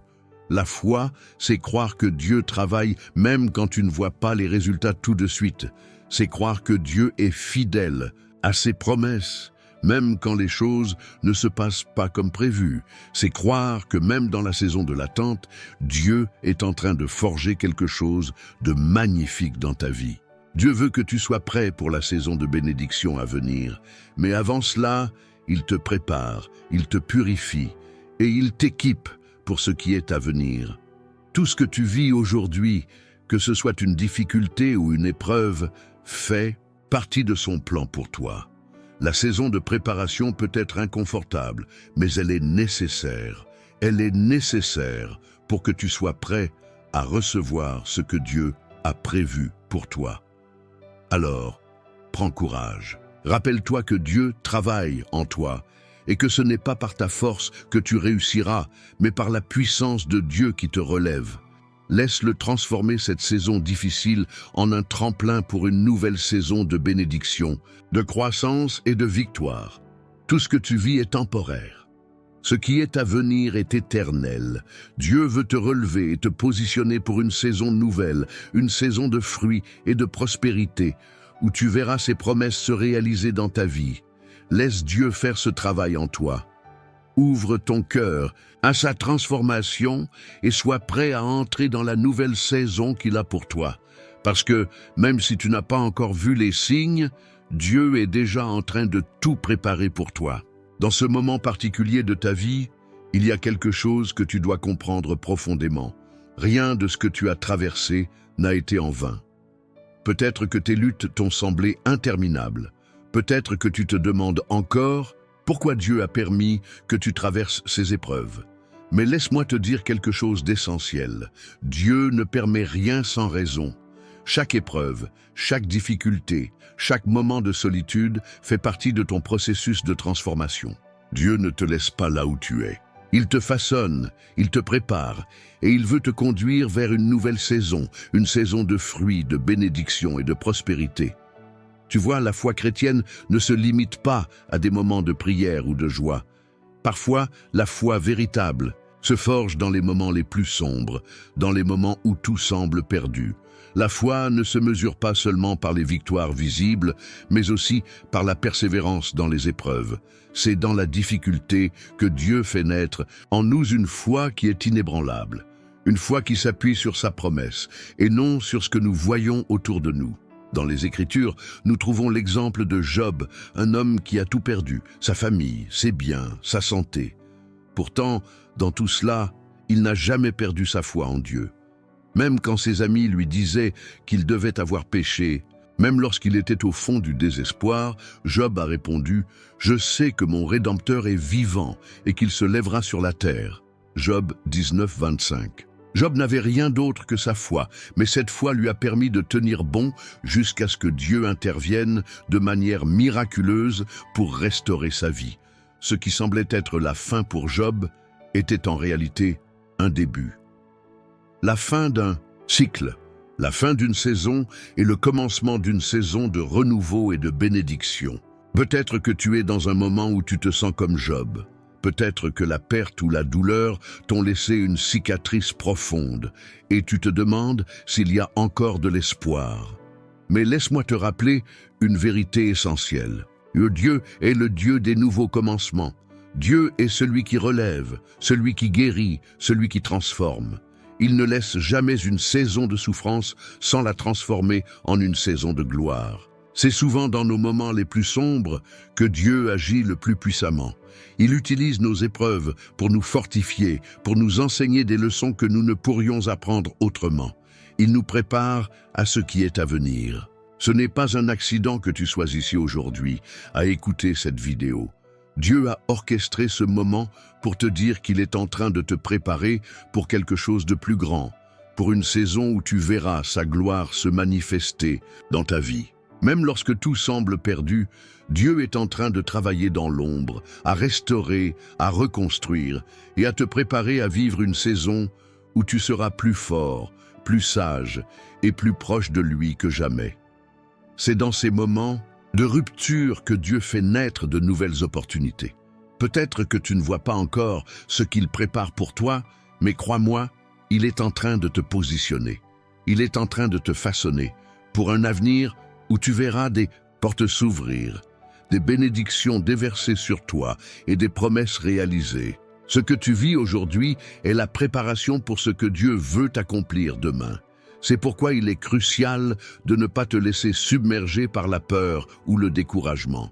La foi, c'est croire que Dieu travaille même quand tu ne vois pas les résultats tout de suite. C'est croire que Dieu est fidèle à ses promesses, même quand les choses ne se passent pas comme prévu. C'est croire que même dans la saison de l'attente, Dieu est en train de forger quelque chose de magnifique dans ta vie. Dieu veut que tu sois prêt pour la saison de bénédiction à venir, mais avant cela, il te prépare, il te purifie et il t'équipe pour ce qui est à venir. Tout ce que tu vis aujourd'hui, que ce soit une difficulté ou une épreuve, fait partie de son plan pour toi. La saison de préparation peut être inconfortable, mais elle est nécessaire. Elle est nécessaire pour que tu sois prêt à recevoir ce que Dieu a prévu pour toi. Alors, prends courage. Rappelle-toi que Dieu travaille en toi et que ce n'est pas par ta force que tu réussiras, mais par la puissance de Dieu qui te relève. Laisse-le transformer cette saison difficile en un tremplin pour une nouvelle saison de bénédiction, de croissance et de victoire. Tout ce que tu vis est temporaire. Ce qui est à venir est éternel. Dieu veut te relever et te positionner pour une saison nouvelle, une saison de fruits et de prospérité, où tu verras ses promesses se réaliser dans ta vie. Laisse Dieu faire ce travail en toi. Ouvre ton cœur à sa transformation et sois prêt à entrer dans la nouvelle saison qu'il a pour toi. Parce que, même si tu n'as pas encore vu les signes, Dieu est déjà en train de tout préparer pour toi. Dans ce moment particulier de ta vie, il y a quelque chose que tu dois comprendre profondément. Rien de ce que tu as traversé n'a été en vain. Peut-être que tes luttes t'ont semblé interminables. Peut-être que tu te demandes encore pourquoi Dieu a permis que tu traverses ces épreuves. Mais laisse-moi te dire quelque chose d'essentiel. Dieu ne permet rien sans raison. Chaque épreuve, chaque difficulté, chaque moment de solitude fait partie de ton processus de transformation. Dieu ne te laisse pas là où tu es. Il te façonne, il te prépare, et il veut te conduire vers une nouvelle saison, une saison de fruits, de bénédictions et de prospérité. Tu vois, la foi chrétienne ne se limite pas à des moments de prière ou de joie. Parfois, la foi véritable se forge dans les moments les plus sombres, dans les moments où tout semble perdu. La foi ne se mesure pas seulement par les victoires visibles, mais aussi par la persévérance dans les épreuves. C'est dans la difficulté que Dieu fait naître en nous une foi qui est inébranlable, une foi qui s'appuie sur sa promesse et non sur ce que nous voyons autour de nous. Dans les Écritures, nous trouvons l'exemple de Job, un homme qui a tout perdu, sa famille, ses biens, sa santé. Pourtant, dans tout cela, il n'a jamais perdu sa foi en Dieu. Même quand ses amis lui disaient qu'il devait avoir péché, Même lorsqu'il était au fond du désespoir, Job a répondu « Je sais que mon Rédempteur est vivant et qu'il se lèvera sur la terre. » Job 19, 25. Job n'avait rien d'autre que sa foi, mais cette foi lui a permis de tenir bon jusqu'à ce que Dieu intervienne de manière miraculeuse pour restaurer sa vie. Ce qui semblait être la fin pour Job était en réalité un début. La fin d'un cycle, la fin d'une saison et le commencement d'une saison de renouveau et de bénédiction. Peut-être que tu es dans un moment où tu te sens comme Job. Peut-être que la perte ou la douleur t'ont laissé une cicatrice profonde et tu te demandes s'il y a encore de l'espoir. Mais laisse-moi te rappeler une vérité essentielle. Dieu est le Dieu des nouveaux commencements. Dieu est celui qui relève, celui qui guérit, celui qui transforme. Il ne laisse jamais une saison de souffrance sans la transformer en une saison de gloire. C'est souvent dans nos moments les plus sombres que Dieu agit le plus puissamment. Il utilise nos épreuves pour nous fortifier, pour nous enseigner des leçons que nous ne pourrions apprendre autrement. Il nous prépare à ce qui est à venir. Ce n'est pas un accident que tu sois ici aujourd'hui à écouter cette vidéo. Dieu a orchestré ce moment pour te dire qu'il est en train de te préparer pour quelque chose de plus grand, pour une saison où tu verras sa gloire se manifester dans ta vie. Même lorsque tout semble perdu, Dieu est en train de travailler dans l'ombre, à restaurer, à reconstruire et à te préparer à vivre une saison où tu seras plus fort, plus sage et plus proche de lui que jamais. C'est dans ces moments de rupture que Dieu fait naître de nouvelles opportunités. Peut-être que tu ne vois pas encore ce qu'il prépare pour toi, mais crois-moi, il est en train de te positionner. Il est en train de te façonner pour un avenir où tu verras des portes s'ouvrir, des bénédictions déversées sur toi et des promesses réalisées. Ce que tu vis aujourd'hui est la préparation pour ce que Dieu veut accomplir demain. C'est pourquoi il est crucial de ne pas te laisser submerger par la peur ou le découragement.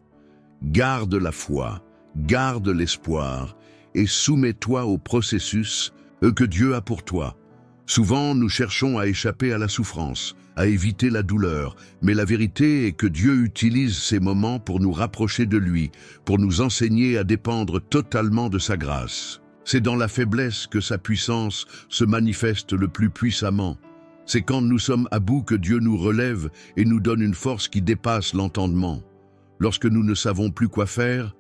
Garde la foi, garde l'espoir et soumets-toi au processus que Dieu a pour toi. Souvent, nous cherchons à échapper à la souffrance, à éviter la douleur, mais la vérité est que Dieu utilise ces moments pour nous rapprocher de lui, pour nous enseigner à dépendre totalement de sa grâce. C'est dans la faiblesse que sa puissance se manifeste le plus puissamment. C'est quand nous sommes à bout que Dieu nous relève et nous donne une force qui dépasse l'entendement. Lorsque nous ne savons plus quoi faire,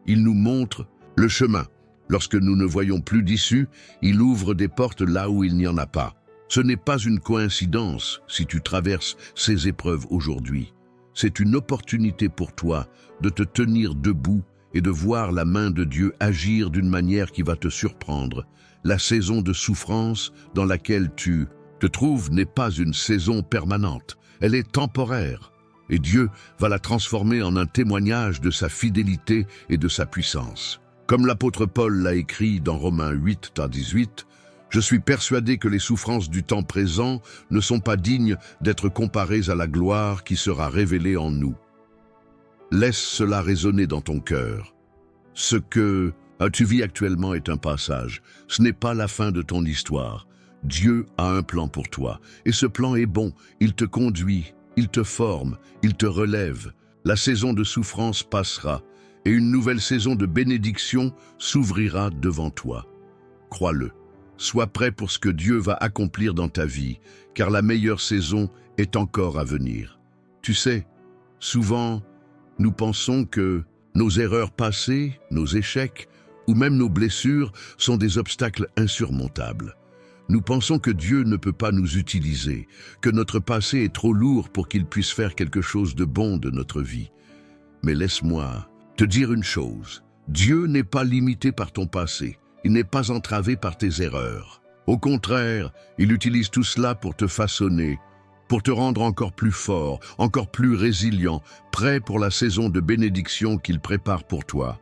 il nous montre le chemin. Lorsque nous ne voyons plus d'issue, il ouvre des portes là où il n'y en a pas. Ce n'est pas une coïncidence si tu traverses ces épreuves aujourd'hui. C'est une opportunité pour toi de te tenir debout et de voir la main de Dieu agir d'une manière qui va te surprendre. La saison de souffrance dans laquelle tu te trouves n'est pas une saison permanente, elle est temporaire. Et Dieu va la transformer en un témoignage de sa fidélité et de sa puissance. Comme l'apôtre Paul l'a écrit dans Romains 8, 18, « Je suis persuadé que les souffrances du temps présent ne sont pas dignes d'être comparées à la gloire qui sera révélée en nous. » Laisse cela résonner dans ton cœur. Ce que tu vis actuellement est un passage, ce n'est pas la fin de ton histoire. Dieu a un plan pour toi, et ce plan est bon, il te conduit, il te forme, il te relève. La saison de souffrance passera, et une nouvelle saison de bénédiction s'ouvrira devant toi. Crois-le, sois prêt pour ce que Dieu va accomplir dans ta vie, car la meilleure saison est encore à venir. Tu sais, souvent, nous pensons que nos erreurs passées, nos échecs, ou même nos blessures sont des obstacles insurmontables. Nous pensons que Dieu ne peut pas nous utiliser, que notre passé est trop lourd pour qu'il puisse faire quelque chose de bon de notre vie. Mais laisse-moi te dire une chose, Dieu n'est pas limité par ton passé, il n'est pas entravé par tes erreurs. Au contraire, il utilise tout cela pour te façonner, pour te rendre encore plus fort, encore plus résilient, prêt pour la saison de bénédiction qu'il prépare pour toi.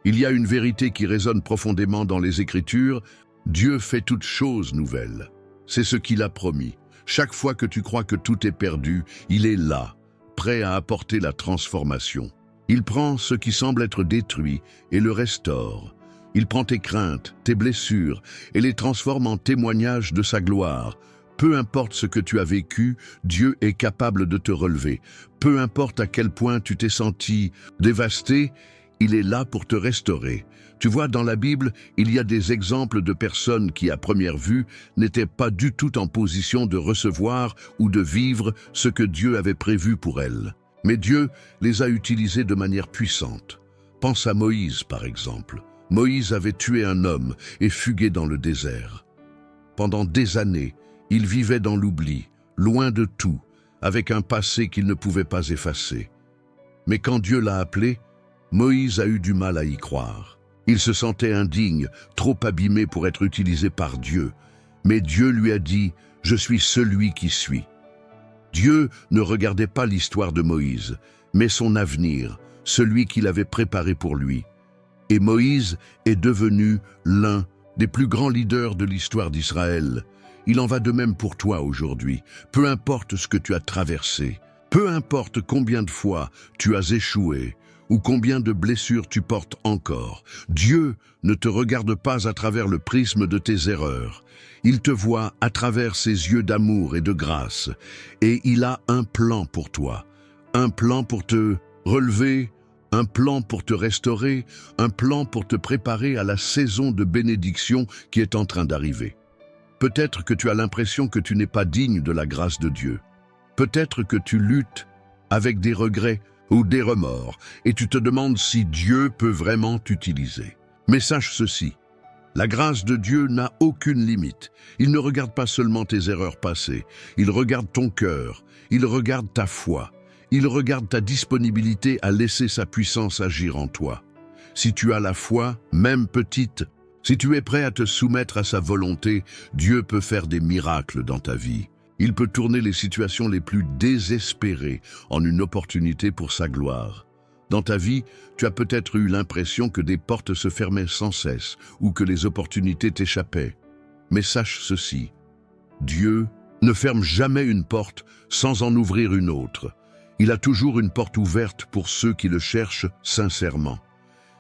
Il y a une vérité qui résonne profondément dans les Écritures, Dieu fait toutes choses nouvelles. C'est ce qu'il a promis. Chaque fois que tu crois que tout est perdu, il est là, prêt à apporter la transformation. Il prend ce qui semble être détruit et le restaure. Il prend tes craintes, tes blessures et les transforme en témoignages de sa gloire, Peu importe ce que tu as vécu, Dieu est capable de te relever. Peu importe à quel point tu t'es senti dévasté, il est là pour te restaurer. Tu vois, dans la Bible, il y a des exemples de personnes qui, à première vue, n'étaient pas du tout en position de recevoir ou de vivre ce que Dieu avait prévu pour elles. Mais Dieu les a utilisées de manière puissante. Pense à Moïse, par exemple. Moïse avait tué un homme et fugué dans le désert. Pendant des années, il vivait dans l'oubli, loin de tout, avec un passé qu'il ne pouvait pas effacer. Mais quand Dieu l'a appelé, Moïse a eu du mal à y croire. Il se sentait indigne, trop abîmé pour être utilisé par Dieu. Mais Dieu lui a dit « Je suis celui qui suis ». Dieu ne regardait pas l'histoire de Moïse, mais son avenir, celui qu'il avait préparé pour lui. Et Moïse est devenu l'un des plus grands leaders de l'histoire d'Israël. Il en va de même pour toi aujourd'hui. Peu importe ce que tu as traversé, peu importe combien de fois tu as échoué, ou combien de blessures tu portes encore, Dieu ne te regarde pas à travers le prisme de tes erreurs. Il te voit à travers ses yeux d'amour et de grâce. Et il a un plan pour toi. Un plan pour te relever, un plan pour te restaurer, un plan pour te préparer à la saison de bénédiction qui est en train d'arriver. Peut-être que tu as l'impression que tu n'es pas digne de la grâce de Dieu. Peut-être que tu luttes avec des regrets ou des remords, et tu te demandes si Dieu peut vraiment t'utiliser. Mais sache ceci, la grâce de Dieu n'a aucune limite. Il ne regarde pas seulement tes erreurs passées, il regarde ton cœur, il regarde ta foi, il regarde ta disponibilité à laisser sa puissance agir en toi. Si tu as la foi, même petite, si tu es prêt à te soumettre à sa volonté, Dieu peut faire des miracles dans ta vie. Il peut tourner les situations les plus désespérées en une opportunité pour sa gloire. Dans ta vie, tu as peut-être eu l'impression que des portes se fermaient sans cesse ou que les opportunités t'échappaient. Mais sache ceci, Dieu ne ferme jamais une porte sans en ouvrir une autre. Il a toujours une porte ouverte pour ceux qui le cherchent sincèrement.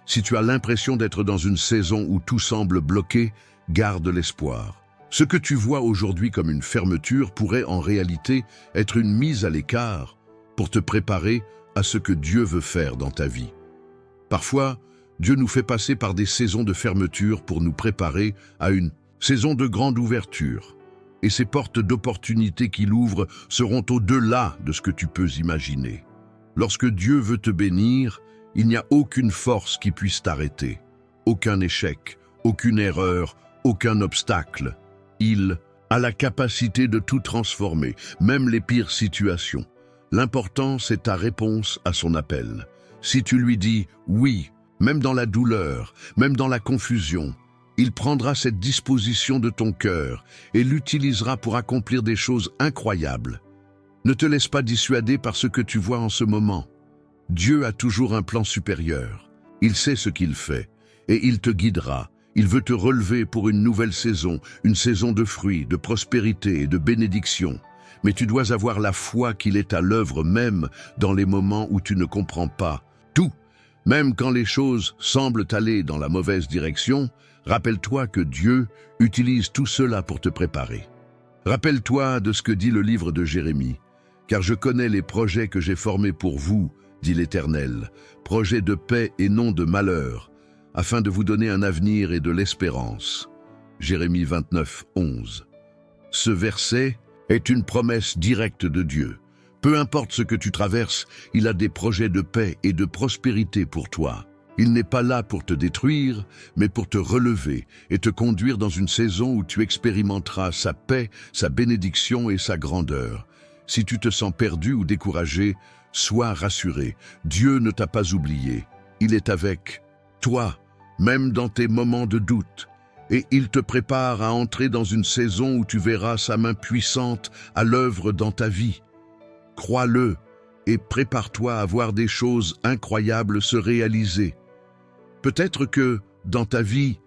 Si tu as l'impression d'être dans une saison où tout semble bloqué, garde l'espoir. Ce que tu vois aujourd'hui comme une fermeture pourrait en réalité être une mise à l'écart pour te préparer à ce que Dieu veut faire dans ta vie. Parfois, Dieu nous fait passer par des saisons de fermeture pour nous préparer à une saison de grande ouverture. Et ces portes d'opportunités qu'il ouvre seront au-delà de ce que tu peux imaginer. Lorsque Dieu veut te bénir, il n'y a aucune force qui puisse t'arrêter. Aucun échec, aucune erreur, aucun obstacle. Il a la capacité de tout transformer, même les pires situations. L'important, c'est ta réponse à son appel. Si tu lui dis « oui », même dans la douleur, même dans la confusion, il prendra cette disposition de ton cœur et l'utilisera pour accomplir des choses incroyables. Ne te laisse pas dissuader par ce que tu vois en ce moment. Dieu a toujours un plan supérieur. Il sait ce qu'il fait et il te guidera. Il veut te relever pour une nouvelle saison, une saison de fruits, de prospérité et de bénédiction. Mais tu dois avoir la foi qu'il est à l'œuvre même dans les moments où tu ne comprends pas tout. Même quand les choses semblent aller dans la mauvaise direction, rappelle-toi que Dieu utilise tout cela pour te préparer. Rappelle-toi de ce que dit le livre de Jérémie. « Car je connais les projets que j'ai formés pour vous, dit l'Éternel, projets de paix et non de malheur, afin de vous donner un avenir et de l'espérance. » Jérémie 29, 11. Ce verset est une promesse directe de Dieu. Peu importe ce que tu traverses, il a des projets de paix et de prospérité pour toi. Il n'est pas là pour te détruire, mais pour te relever et te conduire dans une saison où tu expérimenteras sa paix, sa bénédiction et sa grandeur. Si tu te sens perdu ou découragé, sois rassuré. Dieu ne t'a pas oublié. Il est avec toi, même dans tes moments de doute. Et il te prépare à entrer dans une saison où tu verras sa main puissante à l'œuvre dans ta vie. Crois-le et prépare-toi à voir des choses incroyables se réaliser. Peut-être que, dans ta vie,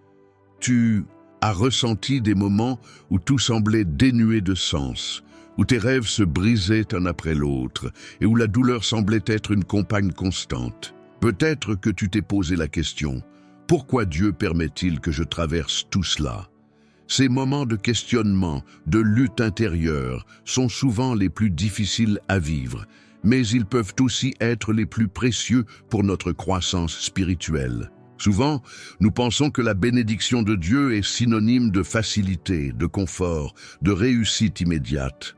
tu as ressenti des moments où tout semblait dénué de sens, où tes rêves se brisaient un après l'autre et où la douleur semblait être une compagne constante. Peut-être que tu t'es posé la question, pourquoi Dieu permet-il que je traverse tout cela? Ces moments de questionnement, de lutte intérieure, sont souvent les plus difficiles à vivre, mais ils peuvent aussi être les plus précieux pour notre croissance spirituelle. Souvent, nous pensons que la bénédiction de Dieu est synonyme de facilité, de confort, de réussite immédiate.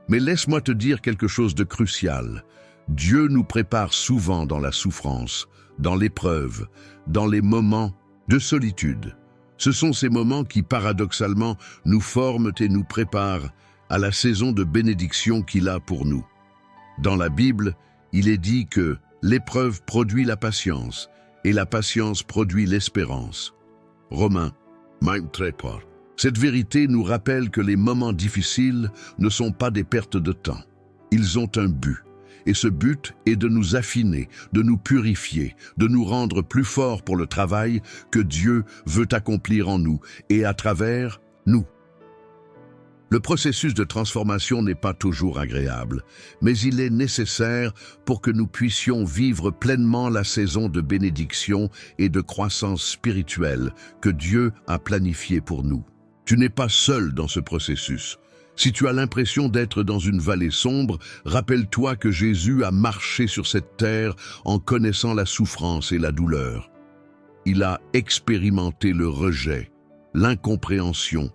Mais laisse-moi te dire quelque chose de crucial. Dieu nous prépare souvent dans la souffrance, dans l'épreuve, dans les moments de solitude. Ce sont ces moments qui, paradoxalement, nous forment et nous préparent à la saison de bénédiction qu'il a pour nous. Dans la Bible, il est dit que l'épreuve produit la patience et la patience produit l'espérance. Romains, très fort. Cette vérité nous rappelle que les moments difficiles ne sont pas des pertes de temps. Ils ont un but. Et ce but est de nous affiner, de nous purifier, de nous rendre plus forts pour le travail que Dieu veut accomplir en nous et à travers nous. Le processus de transformation n'est pas toujours agréable, mais il est nécessaire pour que nous puissions vivre pleinement la saison de bénédiction et de croissance spirituelle que Dieu a planifiée pour nous. Tu n'es pas seul dans ce processus. Si tu as l'impression d'être dans une vallée sombre, rappelle-toi que Jésus a marché sur cette terre en connaissant la souffrance et la douleur. Il a expérimenté le rejet, l'incompréhension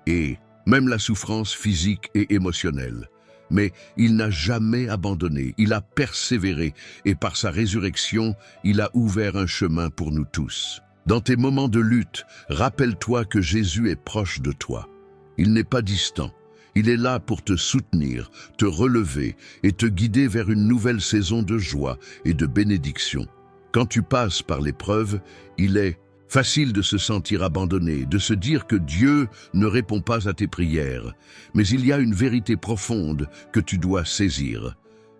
et même la souffrance physique et émotionnelle. Mais il n'a jamais abandonné, il a persévéré et par sa résurrection, il a ouvert un chemin pour nous tous. Dans tes moments de lutte, rappelle-toi que Jésus est proche de toi. Il n'est pas distant. Il est là pour te soutenir, te relever et te guider vers une nouvelle saison de joie et de bénédiction. Quand tu passes par l'épreuve, il est facile de se sentir abandonné, de se dire que Dieu ne répond pas à tes prières. Mais il y a une vérité profonde que tu dois saisir.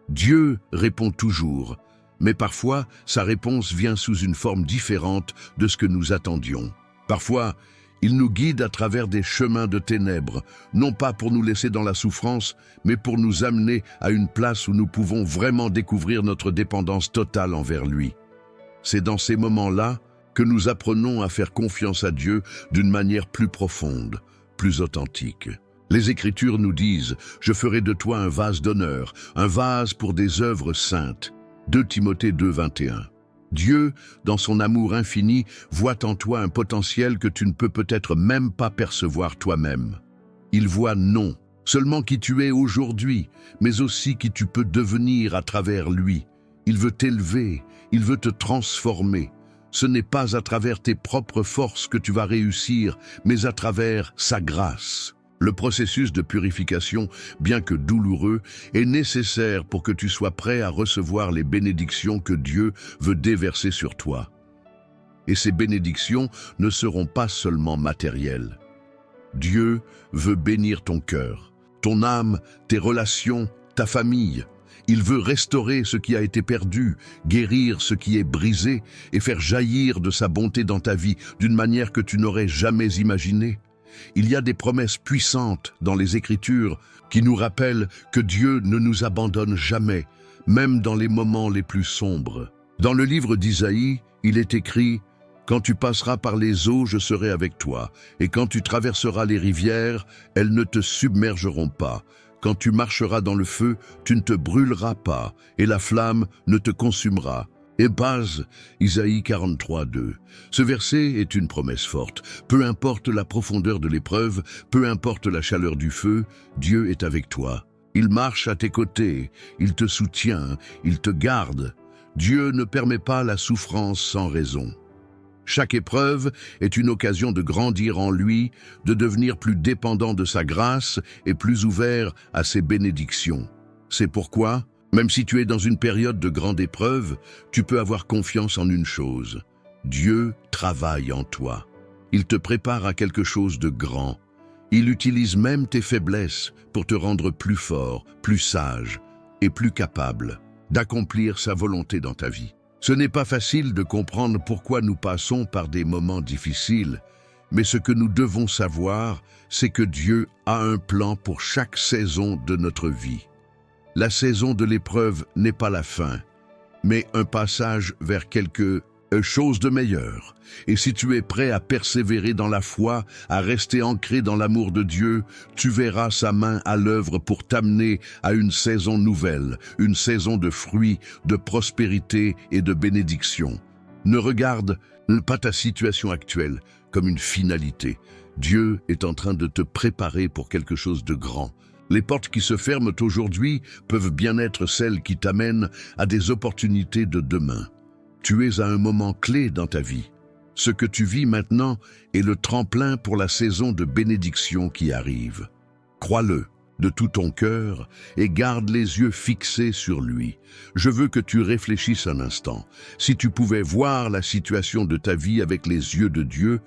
Dieu répond toujours, mais parfois sa réponse vient sous une forme différente de ce que nous attendions. Parfois, il nous guide à travers des chemins de ténèbres, non pas pour nous laisser dans la souffrance, mais pour nous amener à une place où nous pouvons vraiment découvrir notre dépendance totale envers lui. C'est dans ces moments-là que nous apprenons à faire confiance à Dieu d'une manière plus profonde, plus authentique. Les Écritures nous disent « Je ferai de toi un vase d'honneur, un vase pour des œuvres saintes ». 2 Timothée 2, 21. Dieu, dans son amour infini, voit en toi un potentiel que tu ne peux peut-être même pas percevoir toi-même. Il voit non seulement qui tu es aujourd'hui, mais aussi qui tu peux devenir à travers lui. Il veut t'élever, il veut te transformer. Ce n'est pas à travers tes propres forces que tu vas réussir, mais à travers sa grâce. Le processus de purification, bien que douloureux, est nécessaire pour que tu sois prêt à recevoir les bénédictions que Dieu veut déverser sur toi. Et ces bénédictions ne seront pas seulement matérielles. Dieu veut bénir ton cœur, ton âme, tes relations, ta famille. Il veut restaurer ce qui a été perdu, guérir ce qui est brisé et faire jaillir de sa bonté dans ta vie d'une manière que tu n'aurais jamais imaginée. Il y a des promesses puissantes dans les Écritures qui nous rappellent que Dieu ne nous abandonne jamais, même dans les moments les plus sombres. Dans le livre d'Isaïe, il est écrit « Quand tu passeras par les eaux, je serai avec toi, et quand tu traverseras les rivières, elles ne te submergeront pas. Quand tu marcheras dans le feu, tu ne te brûleras pas, et la flamme ne te consumera. » Et base, Isaïe 43, 2. Ce verset est une promesse forte. Peu importe la profondeur de l'épreuve, peu importe la chaleur du feu, Dieu est avec toi. Il marche à tes côtés, il te soutient, il te garde. Dieu ne permet pas la souffrance sans raison. Chaque épreuve est une occasion de grandir en lui, de devenir plus dépendant de sa grâce et plus ouvert à ses bénédictions. C'est pourquoi, même si tu es dans une période de grande épreuve, tu peux avoir confiance en une chose. Dieu travaille en toi. Il te prépare à quelque chose de grand. Il utilise même tes faiblesses pour te rendre plus fort, plus sage et plus capable d'accomplir sa volonté dans ta vie. Ce n'est pas facile de comprendre pourquoi nous passons par des moments difficiles, mais ce que nous devons savoir, c'est que Dieu a un plan pour chaque saison de notre vie. La saison de l'épreuve n'est pas la fin, mais un passage vers quelque chose de meilleure. Et si tu es prêt à persévérer dans la foi, à rester ancré dans l'amour de Dieu, tu verras sa main à l'œuvre pour t'amener à une saison nouvelle, une saison de fruits, de prospérité et de bénédiction. Ne regarde pas ta situation actuelle comme une finalité. Dieu est en train de te préparer pour quelque chose de grand. Les portes qui se ferment aujourd'hui peuvent bien être celles qui t'amènent à des opportunités de demain. Tu es à un moment clé dans ta vie. Ce que tu vis maintenant est le tremplin pour la saison de bénédiction qui arrive. Crois-le de tout ton cœur et garde les yeux fixés sur lui. Je veux que tu réfléchisses un instant. Si tu pouvais voir la situation de ta vie avec les yeux de Dieu,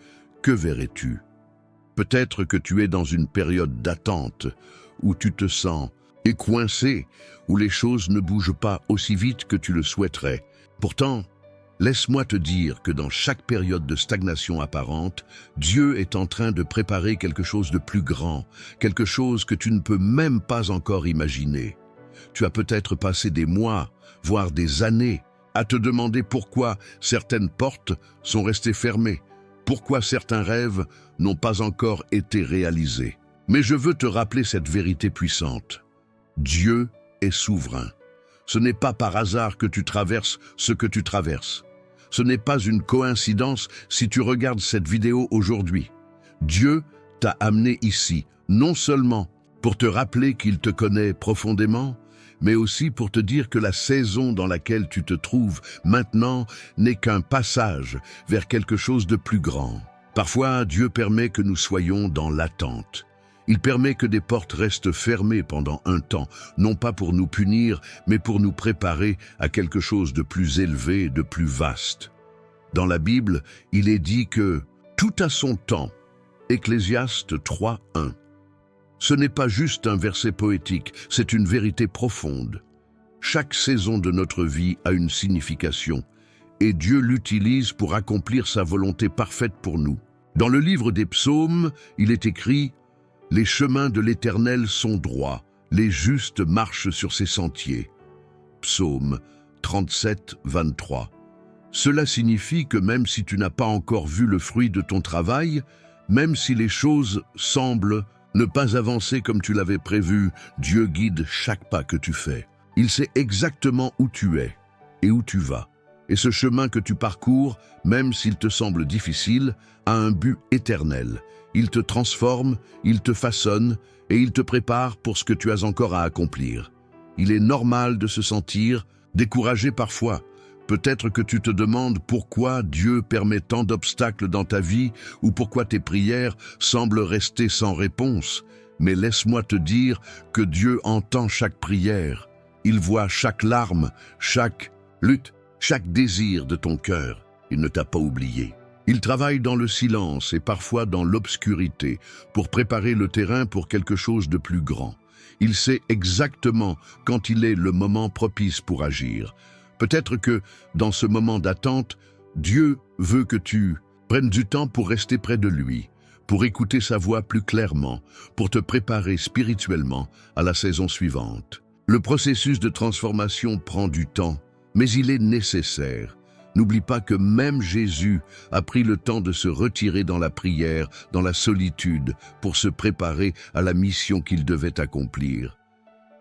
que verrais-tu? Peut-être que tu es dans une période d'attente, où tu te sens coincé, où les choses ne bougent pas aussi vite que tu le souhaiterais. Pourtant, laisse-moi te dire que dans chaque période de stagnation apparente, Dieu est en train de préparer quelque chose de plus grand, quelque chose que tu ne peux même pas encore imaginer. Tu as peut-être passé des mois, voire des années, à te demander pourquoi certaines portes sont restées fermées, pourquoi certains rêves n'ont pas encore été réalisés. Mais je veux te rappeler cette vérité puissante. Dieu est souverain. Ce n'est pas par hasard que tu traverses ce que tu traverses. Ce n'est pas une coïncidence si tu regardes cette vidéo aujourd'hui. Dieu t'a amené ici, non seulement pour te rappeler qu'il te connaît profondément, mais aussi pour te dire que la saison dans laquelle tu te trouves maintenant n'est qu'un passage vers quelque chose de plus grand. Parfois, Dieu permet que nous soyons dans l'attente. Il permet que des portes restent fermées pendant un temps, non pas pour nous punir, mais pour nous préparer à quelque chose de plus élevé, de plus vaste. Dans la Bible, il est dit que « tout a son temps ». Ecclésiaste 3:1. Ce n'est pas juste un verset poétique, c'est une vérité profonde. Chaque saison de notre vie a une signification, et Dieu l'utilise pour accomplir sa volonté parfaite pour nous. Dans le livre des Psaumes, il est écrit « Les chemins de l'Éternel sont droits, les justes marchent sur ses sentiers ». Psaume 37:23. Cela signifie que même si tu n'as pas encore vu le fruit de ton travail, même si les choses semblent ne pas avancer comme tu l'avais prévu, Dieu guide chaque pas que tu fais. Il sait exactement où tu es et où tu vas. Et ce chemin que tu parcours, même s'il te semble difficile, a un but éternel. Il te transforme, il te façonne et il te prépare pour ce que tu as encore à accomplir. Il est normal de se sentir découragé parfois. Peut-être que tu te demandes pourquoi Dieu permet tant d'obstacles dans ta vie ou pourquoi tes prières semblent rester sans réponse. Mais laisse-moi te dire que Dieu entend chaque prière. Il voit chaque larme, chaque lutte, chaque désir de ton cœur. Il ne t'a pas oublié. Il travaille dans le silence et parfois dans l'obscurité pour préparer le terrain pour quelque chose de plus grand. Il sait exactement quand il est le moment propice pour agir. Peut-être que, dans ce moment d'attente, Dieu veut que tu prennes du temps pour rester près de lui, pour écouter sa voix plus clairement, pour te préparer spirituellement à la saison suivante. Le processus de transformation prend du temps, mais il est nécessaire. N'oublie pas que même Jésus a pris le temps de se retirer dans la prière, dans la solitude, pour se préparer à la mission qu'il devait accomplir.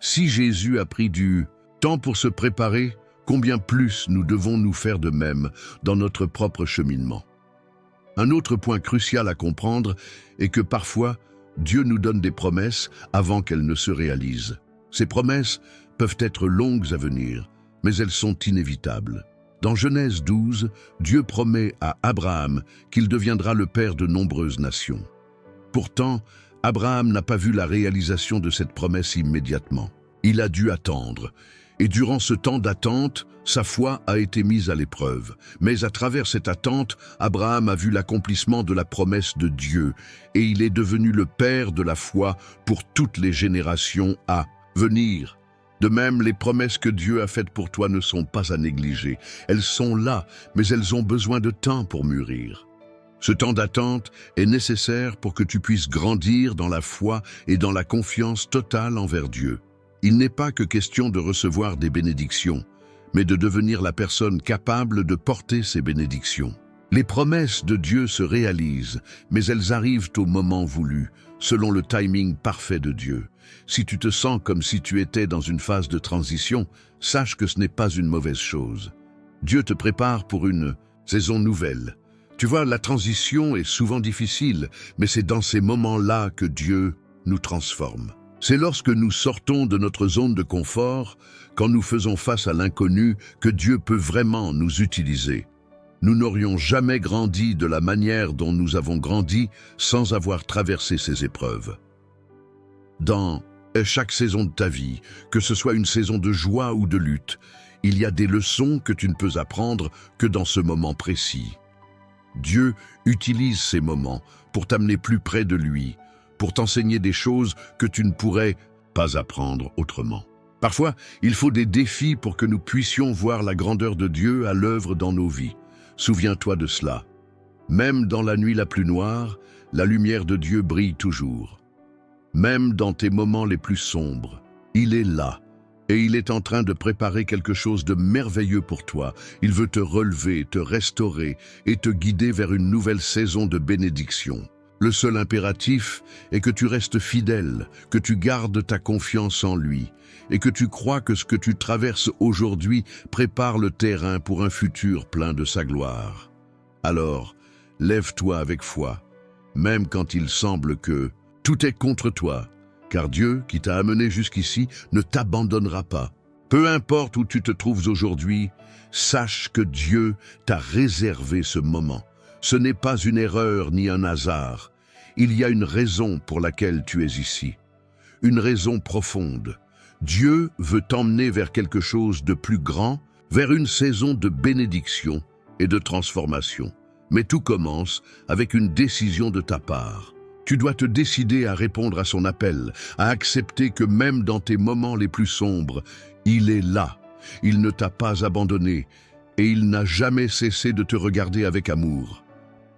Si Jésus a pris du temps pour se préparer, combien plus nous devons nous faire de même dans notre propre cheminement. Un autre point crucial à comprendre est que parfois, Dieu nous donne des promesses avant qu'elles ne se réalisent. Ces promesses peuvent être longues à venir, mais elles sont inévitables. Dans Genèse 12, Dieu promet à Abraham qu'il deviendra le père de nombreuses nations. Pourtant, Abraham n'a pas vu la réalisation de cette promesse immédiatement. Il a dû attendre. Et durant ce temps d'attente, sa foi a été mise à l'épreuve. Mais à travers cette attente, Abraham a vu l'accomplissement de la promesse de Dieu et il est devenu le père de la foi pour toutes les générations à venir. De même, les promesses que Dieu a faites pour toi ne sont pas à négliger. Elles sont là, mais elles ont besoin de temps pour mûrir. Ce temps d'attente est nécessaire pour que tu puisses grandir dans la foi et dans la confiance totale envers Dieu. Il n'est pas que question de recevoir des bénédictions, mais de devenir la personne capable de porter ces bénédictions. Les promesses de Dieu se réalisent, mais elles arrivent au moment voulu, selon le timing parfait de Dieu. Si tu te sens comme si tu étais dans une phase de transition, sache que ce n'est pas une mauvaise chose. Dieu te prépare pour une saison nouvelle. Tu vois, la transition est souvent difficile, mais c'est dans ces moments-là que Dieu nous transforme. C'est lorsque nous sortons de notre zone de confort, quand nous faisons face à l'inconnu, que Dieu peut vraiment nous utiliser. Nous n'aurions jamais grandi de la manière dont nous avons grandi sans avoir traversé ces épreuves. Dans chaque saison de ta vie, que ce soit une saison de joie ou de lutte, il y a des leçons que tu ne peux apprendre que dans ce moment précis. Dieu utilise ces moments pour t'amener plus près de lui, pour t'enseigner des choses que tu ne pourrais pas apprendre autrement. Parfois, il faut des défis pour que nous puissions voir la grandeur de Dieu à l'œuvre dans nos vies. Souviens-toi de cela. Même dans la nuit la plus noire, la lumière de Dieu brille toujours. Même dans tes moments les plus sombres, il est là. Et il est en train de préparer quelque chose de merveilleux pour toi. Il veut te relever, te restaurer et te guider vers une nouvelle saison de bénédiction. Le seul impératif est que tu restes fidèle, que tu gardes ta confiance en lui et que tu crois que ce que tu traverses aujourd'hui prépare le terrain pour un futur plein de sa gloire. Alors, lève-toi avec foi, même quand il semble que tout est contre toi. Car Dieu, qui t'a amené jusqu'ici, ne t'abandonnera pas. Peu importe où tu te trouves aujourd'hui, sache que Dieu t'a réservé ce moment. Ce n'est pas une erreur ni un hasard. Il y a une raison pour laquelle tu es ici. Une raison profonde. Dieu veut t'emmener vers quelque chose de plus grand, vers une saison de bénédiction et de transformation. Mais tout commence avec une décision de ta part. Tu dois te décider à répondre à son appel, à accepter que même dans tes moments les plus sombres, il est là. Il ne t'a pas abandonné et il n'a jamais cessé de te regarder avec amour.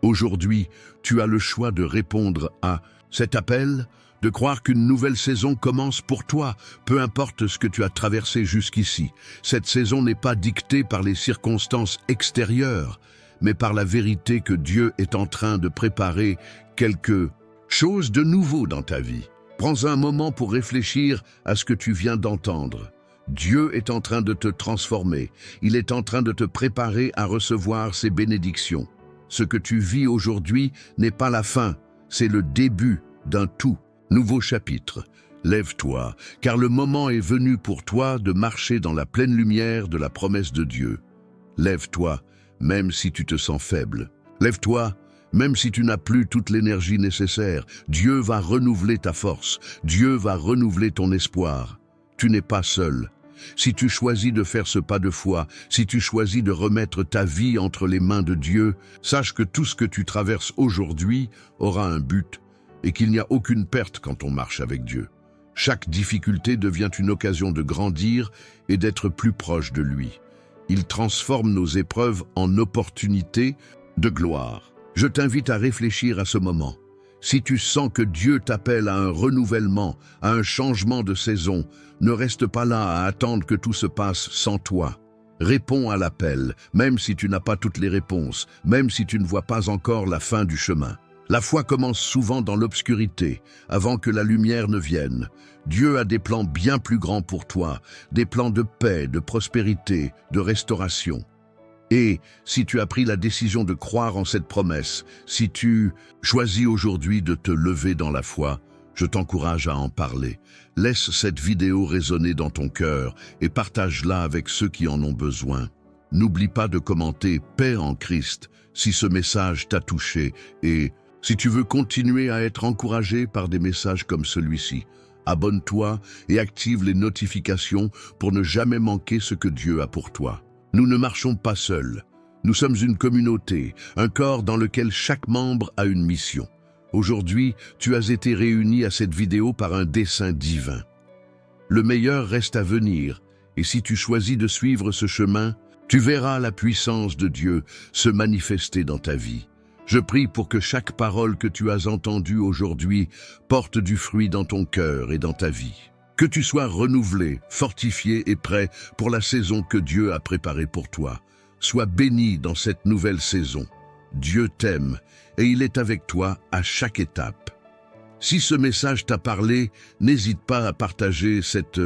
Aujourd'hui, tu as le choix de répondre à cet appel, de croire qu'une nouvelle saison commence pour toi, peu importe ce que tu as traversé jusqu'ici. Cette saison n'est pas dictée par les circonstances extérieures, mais par la vérité que Dieu est en train de préparer quelque chose de nouveau dans ta vie. Prends un moment pour réfléchir à ce que tu viens d'entendre. Dieu est en train de te transformer. Il est en train de te préparer à recevoir ses bénédictions. Ce que tu vis aujourd'hui n'est pas la fin, c'est le début d'un tout nouveau chapitre. Lève-toi, car le moment est venu pour toi de marcher dans la pleine lumière de la promesse de Dieu. Lève-toi, même si tu te sens faible. Lève-toi, même si tu n'as plus toute l'énergie nécessaire. Dieu va renouveler ta force. Dieu va renouveler ton espoir. Tu n'es pas seul. Si tu choisis de faire ce pas de foi, si tu choisis de remettre ta vie entre les mains de Dieu, sache que tout ce que tu traverses aujourd'hui aura un but et qu'il n'y a aucune perte quand on marche avec Dieu. Chaque difficulté devient une occasion de grandir et d'être plus proche de lui. Il transforme nos épreuves en opportunités de gloire. Je t'invite à réfléchir à ce moment. Si tu sens que Dieu t'appelle à un renouvellement, à un changement de saison, ne reste pas là à attendre que tout se passe sans toi. Réponds à l'appel, même si tu n'as pas toutes les réponses, même si tu ne vois pas encore la fin du chemin. La foi commence souvent dans l'obscurité, avant que la lumière ne vienne. Dieu a des plans bien plus grands pour toi, des plans de paix, de prospérité, de restauration. Et si tu as pris la décision de croire en cette promesse, si tu choisis aujourd'hui de te lever dans la foi, je t'encourage à en parler. Laisse cette vidéo résonner dans ton cœur et partage-la avec ceux qui en ont besoin. N'oublie pas de commenter « Paix en Christ » si ce message t'a touché et si tu veux continuer à être encouragé par des messages comme celui-ci. Abonne-toi et active les notifications pour ne jamais manquer ce que Dieu a pour toi. Nous ne marchons pas seuls. Nous sommes une communauté, un corps dans lequel chaque membre a une mission. Aujourd'hui, tu as été réuni à cette vidéo par un dessein divin. Le meilleur reste à venir, et si tu choisis de suivre ce chemin, tu verras la puissance de Dieu se manifester dans ta vie. Je prie pour que chaque parole que tu as entendue aujourd'hui porte du fruit dans ton cœur et dans ta vie. Que tu sois renouvelé, fortifié et prêt pour la saison que Dieu a préparée pour toi. Sois béni dans cette nouvelle saison. Dieu t'aime et il est avec toi à chaque étape. Si ce message t'a parlé, n'hésite pas à partager cette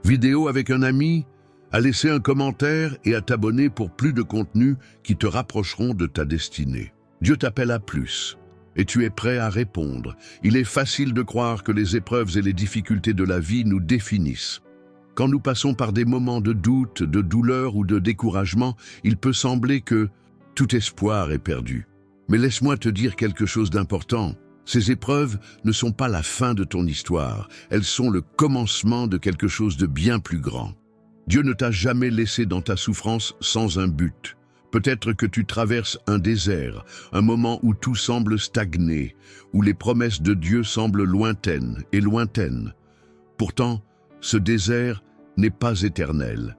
vidéo avec un ami, à laisser un commentaire et à t'abonner pour plus de contenus qui te rapprocheront de ta destinée. Dieu t'appelle à plus. Et tu es prêt à répondre. Il est facile de croire que les épreuves et les difficultés de la vie nous définissent. Quand nous passons par des moments de doute, de douleur ou de découragement, il peut sembler que tout espoir est perdu. Mais laisse-moi te dire quelque chose d'important. Ces épreuves ne sont pas la fin de ton histoire. Elles sont le commencement de quelque chose de bien plus grand. Dieu ne t'a jamais laissé dans ta souffrance sans un but. Peut-être que tu traverses un désert, un moment où tout semble stagner, où les promesses de Dieu semblent lointaines et lointaines. Pourtant, ce désert n'est pas éternel.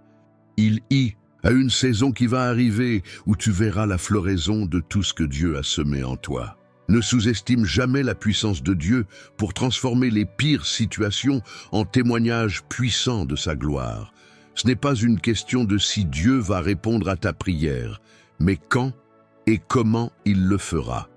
Il y a une saison qui va arriver où tu verras la floraison de tout ce que Dieu a semé en toi. Ne sous-estime jamais la puissance de Dieu pour transformer les pires situations en témoignages puissants de sa gloire. Ce n'est pas une question de si Dieu va répondre à ta prière, mais quand et comment il le fera.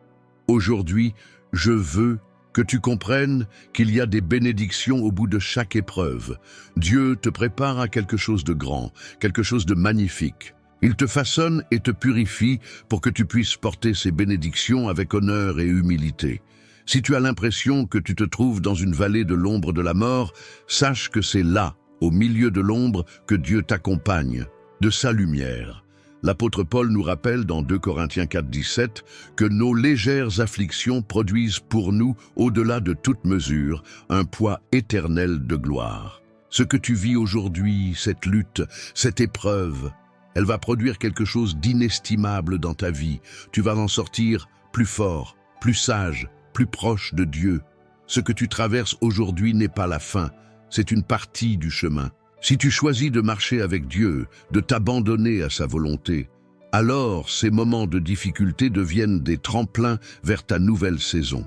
Aujourd'hui, je veux que tu comprennes qu'il y a des bénédictions au bout de chaque épreuve. Dieu te prépare à quelque chose de grand, quelque chose de magnifique. Il te façonne et te purifie pour que tu puisses porter ces bénédictions avec honneur et humilité. Si tu as l'impression que tu te trouves dans une vallée de l'ombre de la mort, sache que c'est là, au milieu de l'ombre, que Dieu t'accompagne, de sa lumière. L'apôtre Paul nous rappelle dans 2 Corinthiens 4, 17 que nos légères afflictions produisent pour nous, au-delà de toute mesure, un poids éternel de gloire. Ce que tu vis aujourd'hui, cette lutte, cette épreuve, elle va produire quelque chose d'inestimable dans ta vie. Tu vas en sortir plus fort, plus sage, plus proche de Dieu. Ce que tu traverses aujourd'hui n'est pas la fin, c'est une partie du chemin. Si tu choisis de marcher avec Dieu, de t'abandonner à sa volonté, alors ces moments de difficulté deviennent des tremplins vers ta nouvelle saison.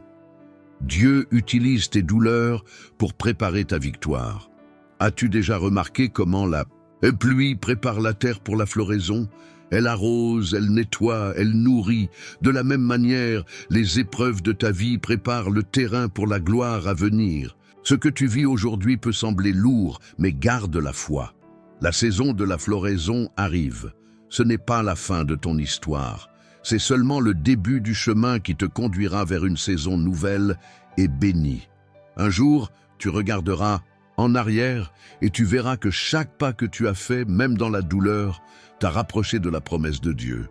Dieu utilise tes douleurs pour préparer ta victoire. As-tu déjà remarqué comment la pluie prépare la terre pour la floraison? Elle arrose, elle nettoie, elle nourrit. De la même manière, les épreuves de ta vie préparent le terrain pour la gloire à venir. Ce que tu vis aujourd'hui peut sembler lourd, mais garde la foi. La saison de la floraison arrive. Ce n'est pas la fin de ton histoire. C'est seulement le début du chemin qui te conduira vers une saison nouvelle et bénie. Un jour, tu regarderas en arrière et tu verras que chaque pas que tu as fait, même dans la douleur, t'a rapproché de la promesse de Dieu.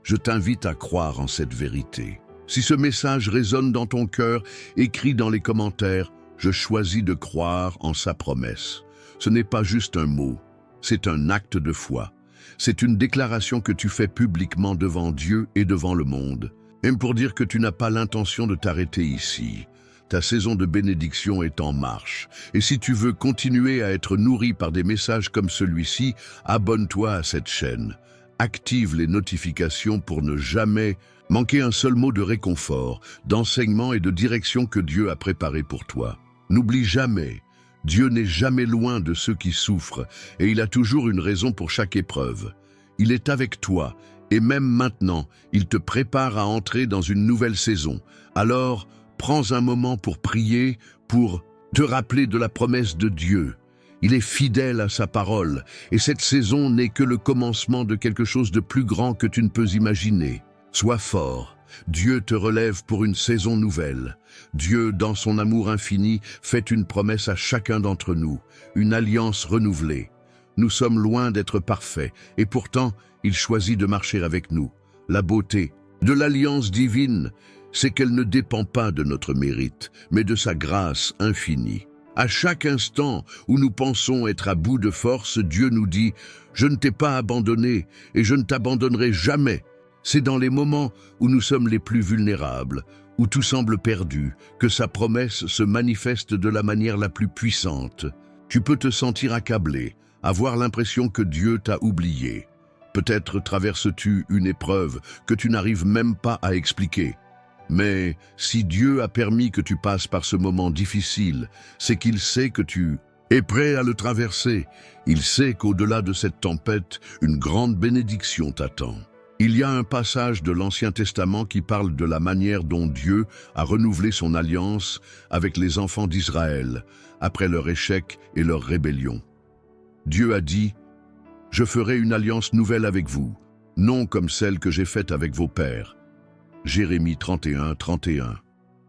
Je t'invite à croire en cette vérité. Si ce message résonne dans ton cœur, écris dans les commentaires « Je choisis de croire en sa promesse ». Ce n'est pas juste un mot, c'est un acte de foi. C'est une déclaration que tu fais publiquement devant Dieu et devant le monde. Et pour dire que tu n'as pas l'intention de t'arrêter ici. Ta saison de bénédiction est en marche. Et si tu veux continuer à être nourri par des messages comme celui-ci, abonne-toi à cette chaîne. Active les notifications pour ne jamais manquer un seul mot de réconfort, d'enseignement et de direction que Dieu a préparé pour toi. N'oublie jamais, Dieu n'est jamais loin de ceux qui souffrent et il a toujours une raison pour chaque épreuve. Il est avec toi et même maintenant, il te prépare à entrer dans une nouvelle saison. Alors, prends un moment pour prier, pour te rappeler de la promesse de Dieu. Il est fidèle à sa parole et cette saison n'est que le commencement de quelque chose de plus grand que tu ne peux imaginer. Sois fort. Dieu te relève pour une saison nouvelle. Dieu, dans son amour infini, fait une promesse à chacun d'entre nous, une alliance renouvelée. Nous sommes loin d'être parfaits, et pourtant, il choisit de marcher avec nous. La beauté de l'alliance divine, c'est qu'elle ne dépend pas de notre mérite, mais de sa grâce infinie. À chaque instant où nous pensons être à bout de force, Dieu nous dit « Je ne t'ai pas abandonné et je ne t'abandonnerai jamais ». C'est dans les moments où nous sommes les plus vulnérables, où tout semble perdu, que sa promesse se manifeste de la manière la plus puissante. Tu peux te sentir accablé, avoir l'impression que Dieu t'a oublié. Peut-être traverses-tu une épreuve que tu n'arrives même pas à expliquer. Mais si Dieu a permis que tu passes par ce moment difficile, c'est qu'il sait que tu est prêt à le traverser. Il sait qu'au-delà de cette tempête, une grande bénédiction t'attend. Il y a un passage de l'Ancien Testament qui parle de la manière dont Dieu a renouvelé son alliance avec les enfants d'Israël après leur échec et leur rébellion. Dieu a dit « Je ferai une alliance nouvelle avec vous, non comme celle que j'ai faite avec vos pères. » Jérémie 31, 31.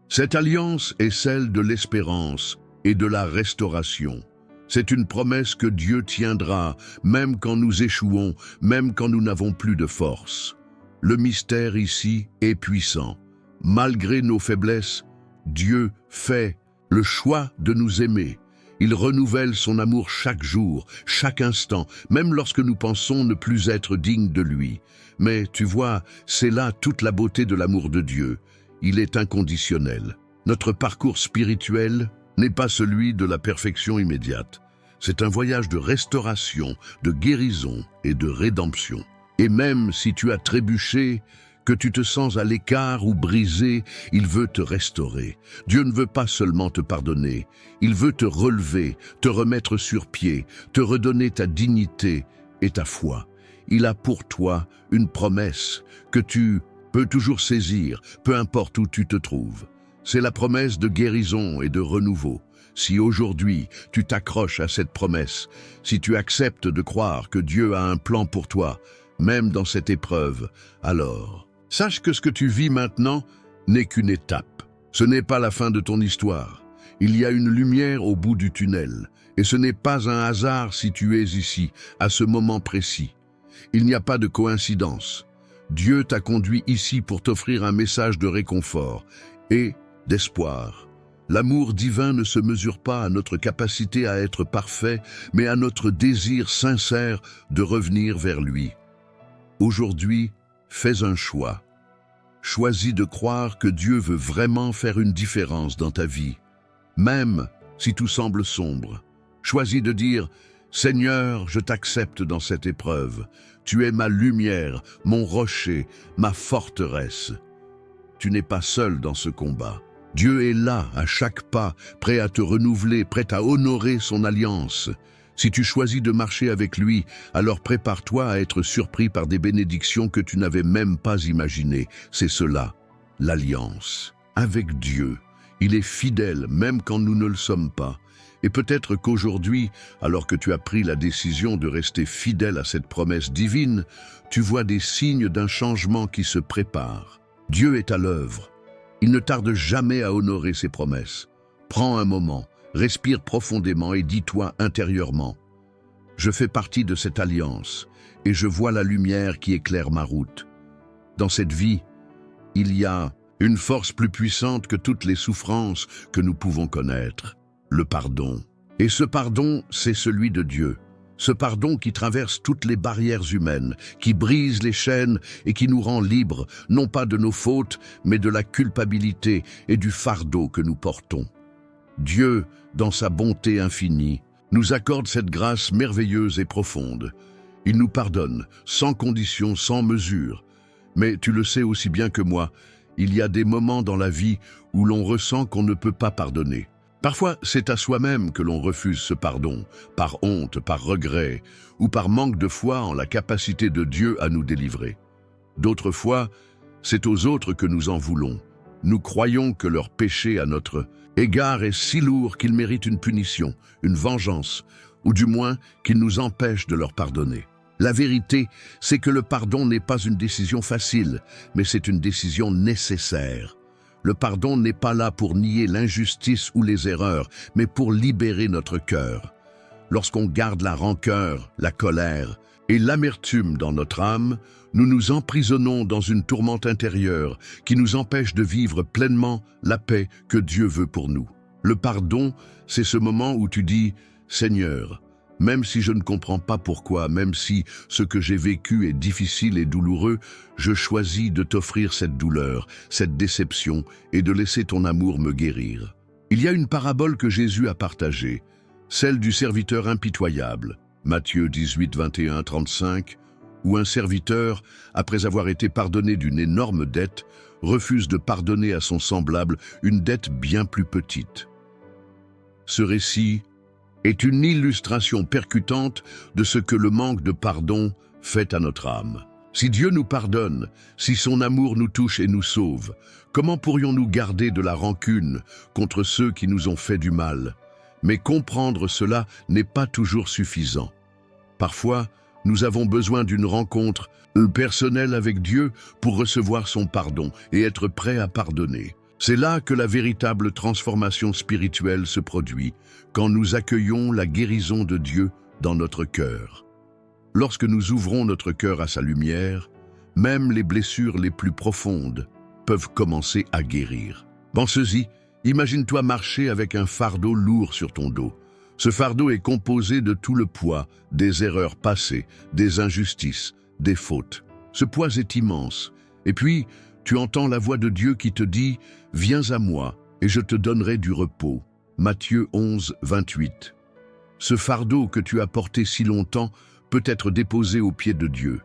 Cette alliance est celle de l'espérance et de la restauration. C'est une promesse que Dieu tiendra, même quand nous échouons, même quand nous n'avons plus de force. Le mystère ici est puissant. Malgré nos faiblesses, Dieu fait le choix de nous aimer. Il renouvelle son amour chaque jour, chaque instant, même lorsque nous pensons ne plus être dignes de lui. Mais tu vois, c'est là toute la beauté de l'amour de Dieu. Il est inconditionnel. Notre parcours spirituel n'est pas celui de la perfection immédiate. C'est un voyage de restauration, de guérison et de rédemption. Et même si tu as trébuché, que tu te sens à l'écart ou brisé, il veut te restaurer. Dieu ne veut pas seulement te pardonner, il veut te relever, te remettre sur pied, te redonner ta dignité et ta foi. Il a pour toi une promesse que tu peux toujours saisir, peu importe où tu te trouves. C'est la promesse de guérison et de renouveau. Si aujourd'hui tu t'accroches à cette promesse, si tu acceptes de croire que Dieu a un plan pour toi, même dans cette épreuve, alors sache que ce que tu vis maintenant n'est qu'une étape. Ce n'est pas la fin de ton histoire. Il y a une lumière au bout du tunnel, et ce n'est pas un hasard si tu es ici, à ce moment précis. Il n'y a pas de coïncidence. Dieu t'a conduit ici pour t'offrir un message de réconfort et d'espoir. L'amour divin ne se mesure pas à notre capacité à être parfait, mais à notre désir sincère de revenir vers lui. Aujourd'hui, fais un choix. Choisis de croire que Dieu veut vraiment faire une différence dans ta vie, même si tout semble sombre. Choisis de dire « Seigneur, je t'accepte dans cette épreuve. Tu es ma lumière, mon rocher, ma forteresse. » Tu n'es pas seul dans ce combat. Dieu est là, à chaque pas, prêt à te renouveler, prêt à honorer son alliance. Si tu choisis de marcher avec lui, alors prépare-toi à être surpris par des bénédictions que tu n'avais même pas imaginées. C'est cela, l'alliance. Avec Dieu, il est fidèle même quand nous ne le sommes pas. Et peut-être qu'aujourd'hui, alors que tu as pris la décision de rester fidèle à cette promesse divine, tu vois des signes d'un changement qui se prépare. Dieu est à l'œuvre. Il ne tarde jamais à honorer ses promesses. Prends un moment, respire profondément et dis-toi intérieurement « Je fais partie de cette alliance et je vois la lumière qui éclaire ma route. » Dans cette vie, il y a une force plus puissante que toutes les souffrances que nous pouvons connaître, le pardon. Et ce pardon, c'est celui de Dieu. Ce pardon qui traverse toutes les barrières humaines, qui brise les chaînes et qui nous rend libres, non pas de nos fautes, mais de la culpabilité et du fardeau que nous portons. Dieu, dans sa bonté infinie, nous accorde cette grâce merveilleuse et profonde. Il nous pardonne, sans condition, sans mesure. Mais tu le sais aussi bien que moi, il y a des moments dans la vie où l'on ressent qu'on ne peut pas pardonner. Parfois, c'est à soi-même que l'on refuse ce pardon, par honte, par regret, ou par manque de foi en la capacité de Dieu à nous délivrer. D'autres fois, c'est aux autres que nous en voulons. Nous croyons que leur péché à notre égard est si lourd qu'il mérite une punition, une vengeance, ou du moins qu'il nous empêche de leur pardonner. La vérité, c'est que le pardon n'est pas une décision facile, mais c'est une décision nécessaire. Le pardon n'est pas là pour nier l'injustice ou les erreurs, mais pour libérer notre cœur. Lorsqu'on garde la rancœur, la colère et l'amertume dans notre âme, nous nous emprisonnons dans une tourmente intérieure qui nous empêche de vivre pleinement la paix que Dieu veut pour nous. Le pardon, c'est ce moment où tu dis « Seigneur, même si je ne comprends pas pourquoi, même si ce que j'ai vécu est difficile et douloureux, je choisis de t'offrir cette douleur, cette déception et de laisser ton amour me guérir. » Il y a une parabole que Jésus a partagée, celle du serviteur impitoyable, Matthieu 18, 21, 35, où un serviteur, après avoir été pardonné d'une énorme dette, refuse de pardonner à son semblable une dette bien plus petite. Ce récit est une illustration percutante de ce que le manque de pardon fait à notre âme. Si Dieu nous pardonne, si son amour nous touche et nous sauve, comment pourrions-nous garder de la rancune contre ceux qui nous ont fait du mal? Mais comprendre cela n'est pas toujours suffisant. Parfois, nous avons besoin d'une rencontre personnelle avec Dieu pour recevoir son pardon et être prêt à pardonner. C'est là que la véritable transformation spirituelle se produit, quand nous accueillons la guérison de Dieu dans notre cœur. Lorsque nous ouvrons notre cœur à sa lumière, même les blessures les plus profondes peuvent commencer à guérir. Pense-y, imagine-toi marcher avec un fardeau lourd sur ton dos. Ce fardeau est composé de tout le poids des erreurs passées, des injustices, des fautes. Ce poids est immense. Et puis, tu entends la voix de Dieu qui te dit « Viens à moi et je te donnerai du repos ». Matthieu 11, 28. Ce fardeau que tu as porté si longtemps peut être déposé aux pieds de Dieu.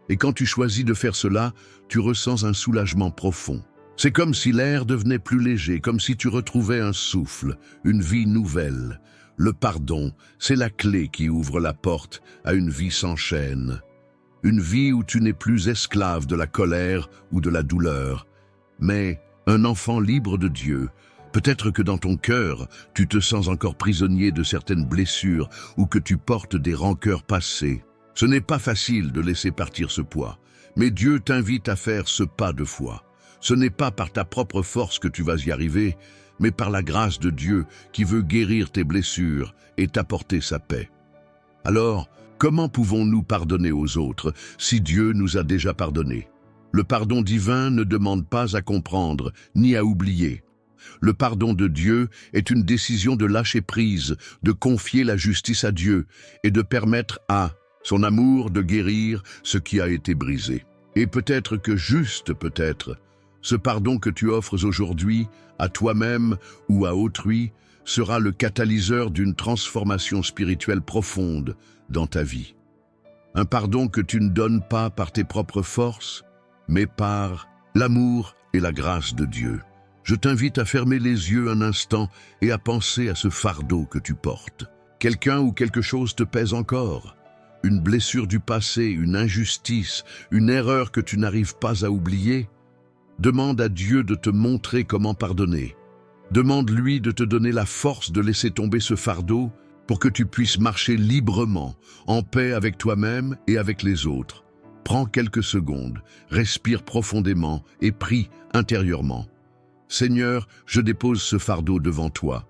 Et quand tu choisis de faire cela, tu ressens un soulagement profond. C'est comme si l'air devenait plus léger, comme si tu retrouvais un souffle, une vie nouvelle. Le pardon, c'est la clé qui ouvre la porte à une vie sans chaîne. Une vie où tu n'es plus esclave de la colère ou de la douleur, mais un enfant libre de Dieu. Peut-être que dans ton cœur, tu te sens encore prisonnier de certaines blessures ou que tu portes des rancœurs passées. Ce n'est pas facile de laisser partir ce poids, mais Dieu t'invite à faire ce pas de foi. Ce n'est pas par ta propre force que tu vas y arriver, mais par la grâce de Dieu qui veut guérir tes blessures et t'apporter sa paix. Alors, comment pouvons-nous pardonner aux autres si Dieu nous a déjà pardonnés? Le pardon divin ne demande pas à comprendre ni à oublier. Le pardon de Dieu est une décision de lâcher prise, de confier la justice à Dieu et de permettre à son amour de guérir ce qui a été brisé. Et peut-être que juste peut-être, ce pardon que tu offres aujourd'hui à toi-même ou à autrui sera le catalyseur d'une transformation spirituelle profonde dans ta vie. Un pardon que tu ne donnes pas par tes propres forces, mais par l'amour et la grâce de Dieu. Je t'invite à fermer les yeux un instant et à penser à ce fardeau que tu portes. Quelqu'un ou quelque chose te pèse encore. Une blessure du passé, une injustice, une erreur que tu n'arrives pas à oublier. Demande à Dieu de te montrer comment pardonner. Demande-lui de te donner la force de laisser tomber ce fardeau pour que tu puisses marcher librement, en paix avec toi-même et avec les autres. Prends quelques secondes, respire profondément et prie intérieurement. Seigneur, je dépose ce fardeau devant toi.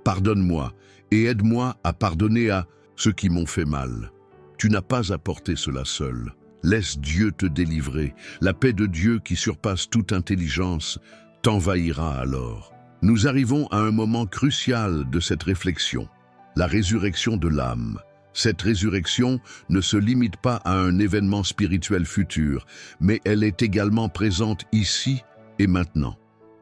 Pardonne-moi et aide-moi à pardonner à ceux qui m'ont fait mal. Tu n'as pas à porter cela seul. Laisse Dieu te délivrer. La paix de Dieu qui surpasse toute intelligence t'envahira alors. Nous arrivons à un moment crucial de cette réflexion, la résurrection de l'âme. Cette résurrection ne se limite pas à un événement spirituel futur, mais elle est également présente ici et maintenant.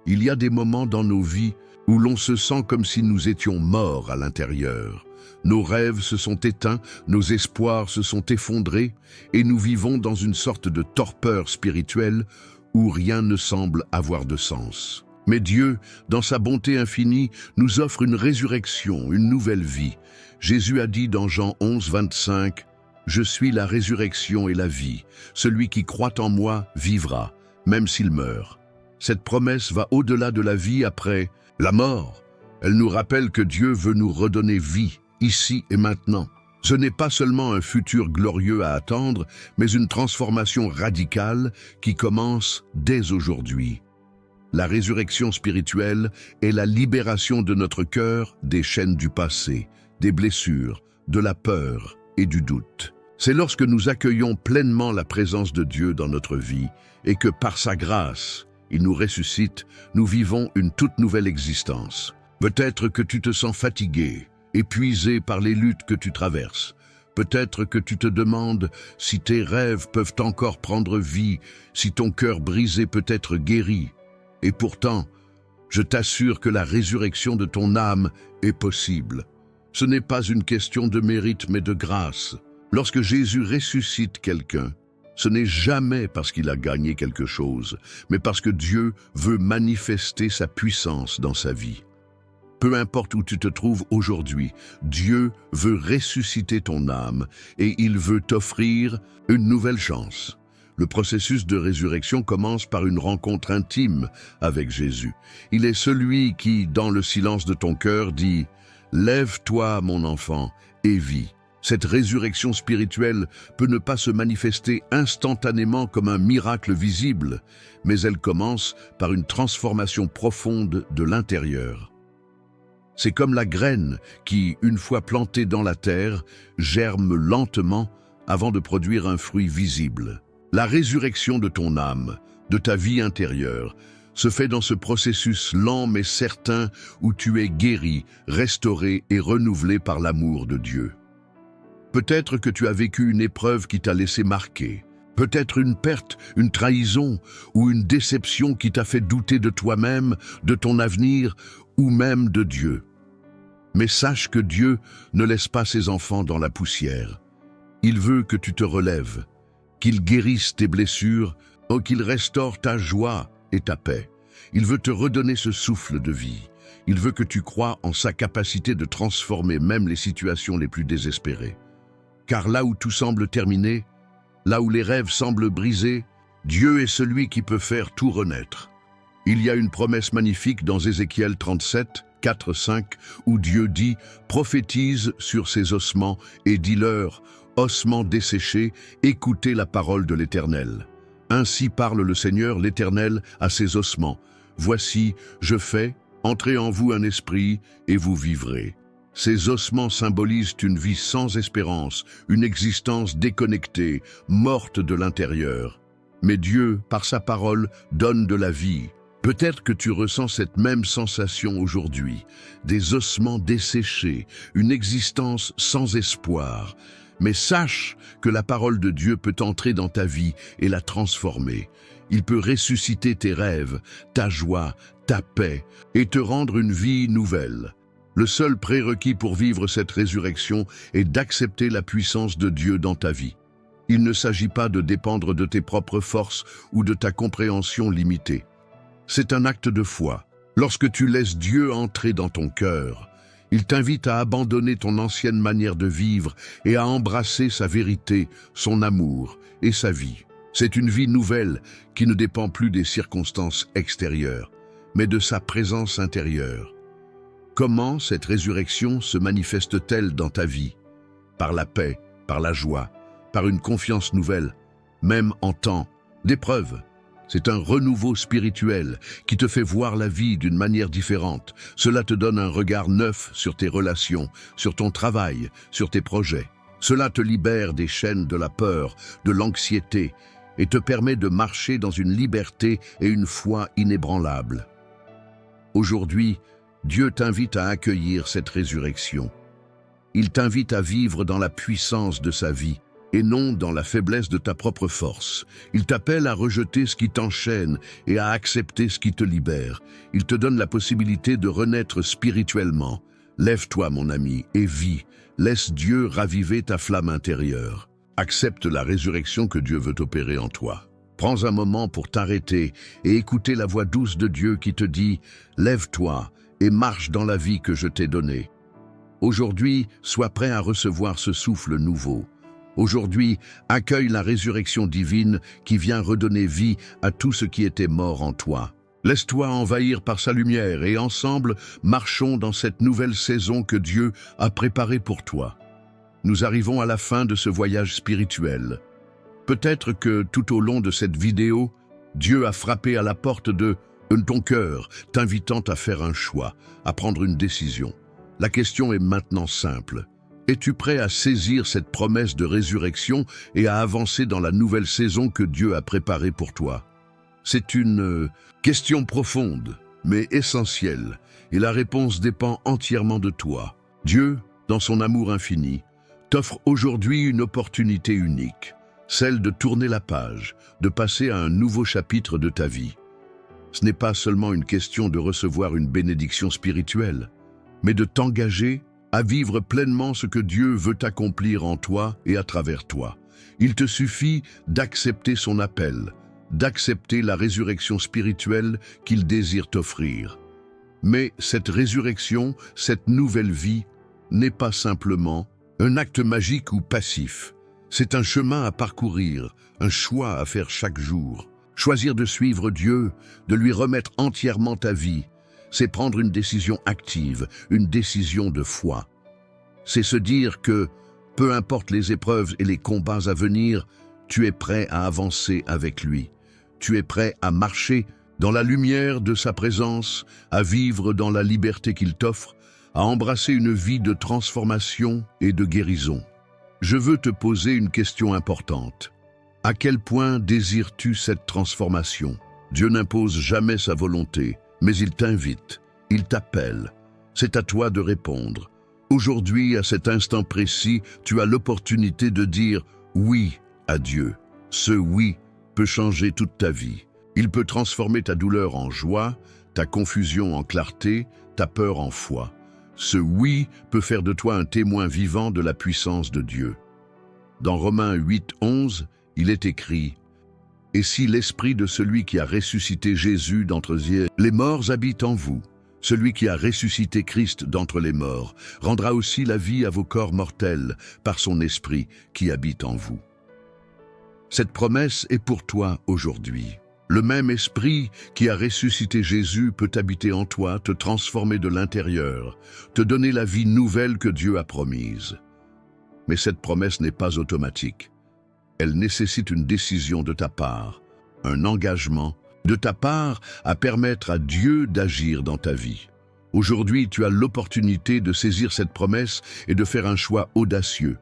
Il y a des moments dans nos vies où l'on se sent comme si nous étions morts à l'intérieur. Nos rêves se sont éteints, nos espoirs se sont effondrés, et nous vivons dans une sorte de torpeur spirituelle où rien ne semble avoir de sens. Mais Dieu, dans sa bonté infinie, nous offre une résurrection, une nouvelle vie. Jésus a dit dans Jean 11, 25, « Je suis la résurrection et la vie. Celui qui croit en moi vivra, même s'il meurt. » Cette promesse va au-delà de la vie après la mort. Elle nous rappelle que Dieu veut nous redonner vie, ici et maintenant. Ce n'est pas seulement un futur glorieux à attendre, mais une transformation radicale qui commence dès aujourd'hui. La résurrection spirituelle est la libération de notre cœur des chaînes du passé, des blessures, de la peur et du doute. C'est lorsque nous accueillons pleinement la présence de Dieu dans notre vie et que par sa grâce, il nous ressuscite, nous vivons une toute nouvelle existence. Peut-être que tu te sens fatigué, épuisé par les luttes que tu traverses. Peut-être que tu te demandes si tes rêves peuvent encore prendre vie, si ton cœur brisé peut être guéri. Et pourtant, je t'assure que la résurrection de ton âme est possible. Ce n'est pas une question de mérite mais de grâce. Lorsque Jésus ressuscite quelqu'un, ce n'est jamais parce qu'il a gagné quelque chose, mais parce que Dieu veut manifester sa puissance dans sa vie. Peu importe où tu te trouves aujourd'hui, Dieu veut ressusciter ton âme et il veut t'offrir une nouvelle chance. Le processus de résurrection commence par une rencontre intime avec Jésus. Il est celui qui, dans le silence de ton cœur, dit « Lève-toi, mon enfant, et vis ». Cette résurrection spirituelle peut ne pas se manifester instantanément comme un miracle visible, mais elle commence par une transformation profonde de l'intérieur. C'est comme la graine qui, une fois plantée dans la terre, germe lentement avant de produire un fruit visible. La résurrection de ton âme, de ta vie intérieure, se fait dans ce processus lent mais certain où tu es guéri, restauré et renouvelé par l'amour de Dieu. Peut-être que tu as vécu une épreuve qui t'a laissé marquer, peut-être une perte, une trahison ou une déception qui t'a fait douter de toi-même, de ton avenir ou même de Dieu. Mais sache que Dieu ne laisse pas ses enfants dans la poussière. Il veut que tu te relèves, qu'il guérisse tes blessures, ou qu'il restaure ta joie et ta paix. Il veut te redonner ce souffle de vie. Il veut que tu crois en sa capacité de transformer même les situations les plus désespérées. Car là où tout semble terminé, là où les rêves semblent brisés, Dieu est celui qui peut faire tout renaître. Il y a une promesse magnifique dans Ézéchiel 37, 4, 5, où Dieu dit « Prophétise sur ces ossements et dis-leur, ossements desséchés, écoutez la parole de l'Éternel. Ainsi parle le Seigneur l'Éternel à ces ossements. Voici, je fais, entrez en vous un esprit et vous vivrez. » Ces ossements symbolisent une vie sans espérance, une existence déconnectée, morte de l'intérieur. Mais Dieu, par sa parole, donne de la vie. Peut-être que tu ressens cette même sensation aujourd'hui, des ossements desséchés, une existence sans espoir. Mais sache que la parole de Dieu peut entrer dans ta vie et la transformer. Il peut ressusciter tes rêves, ta joie, ta paix et te rendre une vie nouvelle. Le seul prérequis pour vivre cette résurrection est d'accepter la puissance de Dieu dans ta vie. Il ne s'agit pas de dépendre de tes propres forces ou de ta compréhension limitée. C'est un acte de foi. Lorsque tu laisses Dieu entrer dans ton cœur, il t'invite à abandonner ton ancienne manière de vivre et à embrasser sa vérité, son amour et sa vie. C'est une vie nouvelle qui ne dépend plus des circonstances extérieures, mais de sa présence intérieure. Comment cette résurrection se manifeste-t-elle dans ta vie? Par la paix, par la joie, par une confiance nouvelle, même en temps d'épreuve. C'est un renouveau spirituel qui te fait voir la vie d'une manière différente. Cela te donne un regard neuf sur tes relations, sur ton travail, sur tes projets. Cela te libère des chaînes de la peur, de l'anxiété et te permet de marcher dans une liberté et une foi inébranlables. Aujourd'hui, Dieu t'invite à accueillir cette résurrection. Il t'invite à vivre dans la puissance de sa vie et non dans la faiblesse de ta propre force. Il t'appelle à rejeter ce qui t'enchaîne et à accepter ce qui te libère. Il te donne la possibilité de renaître spirituellement. Lève-toi, mon ami, et vis. Laisse Dieu raviver ta flamme intérieure. Accepte la résurrection que Dieu veut opérer en toi. Prends un moment pour t'arrêter et écouter la voix douce de Dieu qui te dit « Lève-toi » et marche dans la vie que je t'ai donnée. Aujourd'hui, sois prêt à recevoir ce souffle nouveau. Aujourd'hui, accueille la résurrection divine qui vient redonner vie à tout ce qui était mort en toi. Laisse-toi envahir par sa lumière et ensemble, marchons dans cette nouvelle saison que Dieu a préparée pour toi. Nous arrivons à la fin de ce voyage spirituel. Peut-être que tout au long de cette vidéo, Dieu a frappé à la porte de ton cœur, t'invitant à faire un choix, à prendre une décision. La question est maintenant simple. Es-tu prêt à saisir cette promesse de résurrection et à avancer dans la nouvelle saison que Dieu a préparée pour toi? C'est une question profonde, mais essentielle, et la réponse dépend entièrement de toi. Dieu, dans son amour infini, t'offre aujourd'hui une opportunité unique, celle de tourner la page, de passer à un nouveau chapitre de ta vie. Ce n'est pas seulement une question de recevoir une bénédiction spirituelle, mais de t'engager à vivre pleinement ce que Dieu veut accomplir en toi et à travers toi. Il te suffit d'accepter son appel, d'accepter la résurrection spirituelle qu'il désire t'offrir. Mais cette résurrection, cette nouvelle vie, n'est pas simplement un acte magique ou passif. C'est un chemin à parcourir, un choix à faire chaque jour. Choisir de suivre Dieu, de lui remettre entièrement ta vie, c'est prendre une décision active, une décision de foi. C'est se dire que, peu importe les épreuves et les combats à venir, tu es prêt à avancer avec lui. Tu es prêt à marcher dans la lumière de sa présence, à vivre dans la liberté qu'il t'offre, à embrasser une vie de transformation et de guérison. Je veux te poser une question importante. À quel point désires-tu cette transformation? Dieu n'impose jamais sa volonté, mais il t'invite, il t'appelle. C'est à toi de répondre. Aujourd'hui, à cet instant précis, tu as l'opportunité de dire oui à Dieu. Ce oui peut changer toute ta vie. Il peut transformer ta douleur en joie, ta confusion en clarté, ta peur en foi. Ce oui peut faire de toi un témoin vivant de la puissance de Dieu. Dans Romains 8, 11, il est écrit « Et si l'esprit de celui qui a ressuscité Jésus d'entre les morts habite en vous, celui qui a ressuscité Christ d'entre les morts rendra aussi la vie à vos corps mortels par son esprit qui habite en vous. » Cette promesse est pour toi aujourd'hui. Le même esprit qui a ressuscité Jésus peut habiter en toi, te transformer de l'intérieur, te donner la vie nouvelle que Dieu a promise. Mais cette promesse n'est pas automatique. Elle nécessite une décision de ta part, un engagement de ta part à permettre à Dieu d'agir dans ta vie. Aujourd'hui, tu as l'opportunité de saisir cette promesse et de faire un choix audacieux.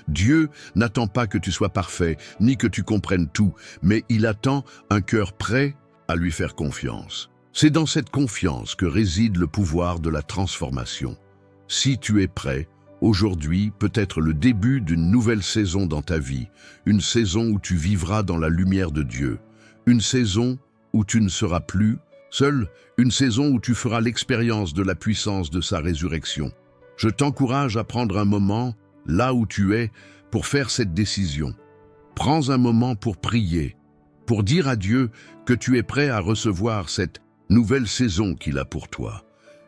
Dieu n'attend pas que tu sois parfait, ni que tu comprennes tout, mais il attend un cœur prêt à lui faire confiance. C'est dans cette confiance que réside le pouvoir de la transformation. Si tu es prêt, aujourd'hui peut être le début d'une nouvelle saison dans ta vie, une saison où tu vivras dans la lumière de Dieu, une saison où tu ne seras plus seul, une saison où tu feras l'expérience de la puissance de sa résurrection. Je t'encourage à prendre un moment, là où tu es, pour faire cette décision. Prends un moment pour prier, pour dire à Dieu que tu es prêt à recevoir cette nouvelle saison qu'il a pour toi.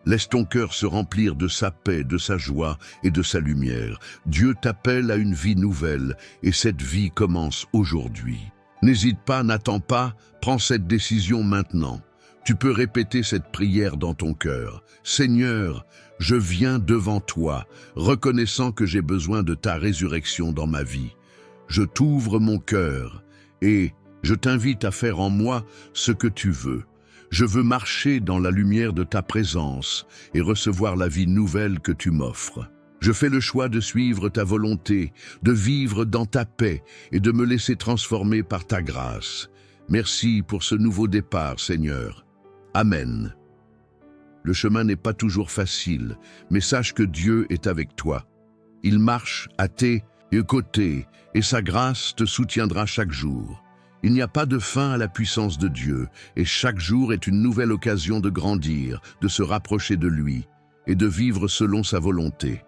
Laisse ton cœur se remplir de sa paix, de sa joie et de sa lumière. Dieu t'appelle à une vie nouvelle et cette vie commence aujourd'hui. N'hésite pas, n'attends pas, prends cette décision maintenant. Tu peux répéter cette prière dans ton cœur. Seigneur, je viens devant toi, reconnaissant que j'ai besoin de ta résurrection dans ma vie. Je t'ouvre mon cœur et je t'invite à faire en moi ce que tu veux. Je veux marcher dans la lumière de ta présence et recevoir la vie nouvelle que tu m'offres. Je fais le choix de suivre ta volonté, de vivre dans ta paix et de me laisser transformer par ta grâce. Merci pour ce nouveau départ, Seigneur. Amen. Le chemin n'est pas toujours facile, mais sache que Dieu est avec toi. Il marche à tes côtés et sa grâce te soutiendra chaque jour. Il n'y a pas de fin à la puissance de Dieu et chaque jour est une nouvelle occasion de grandir, de se rapprocher de lui et de vivre selon sa volonté.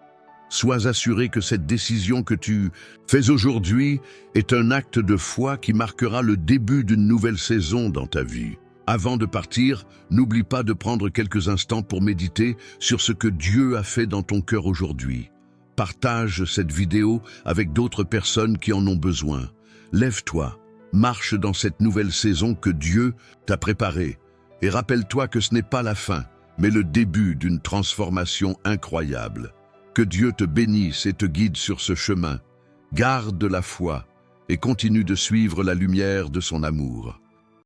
Sois assuré que cette décision que tu fais aujourd'hui est un acte de foi qui marquera le début d'une nouvelle saison dans ta vie. Avant de partir, n'oublie pas de prendre quelques instants pour méditer sur ce que Dieu a fait dans ton cœur aujourd'hui. Partage cette vidéo avec d'autres personnes qui en ont besoin. Lève-toi, marche dans cette nouvelle saison que Dieu t'a préparée et rappelle-toi que ce n'est pas la fin, mais le début d'une transformation incroyable. Que Dieu te bénisse et te guide sur ce chemin. Garde la foi et continue de suivre la lumière de son amour.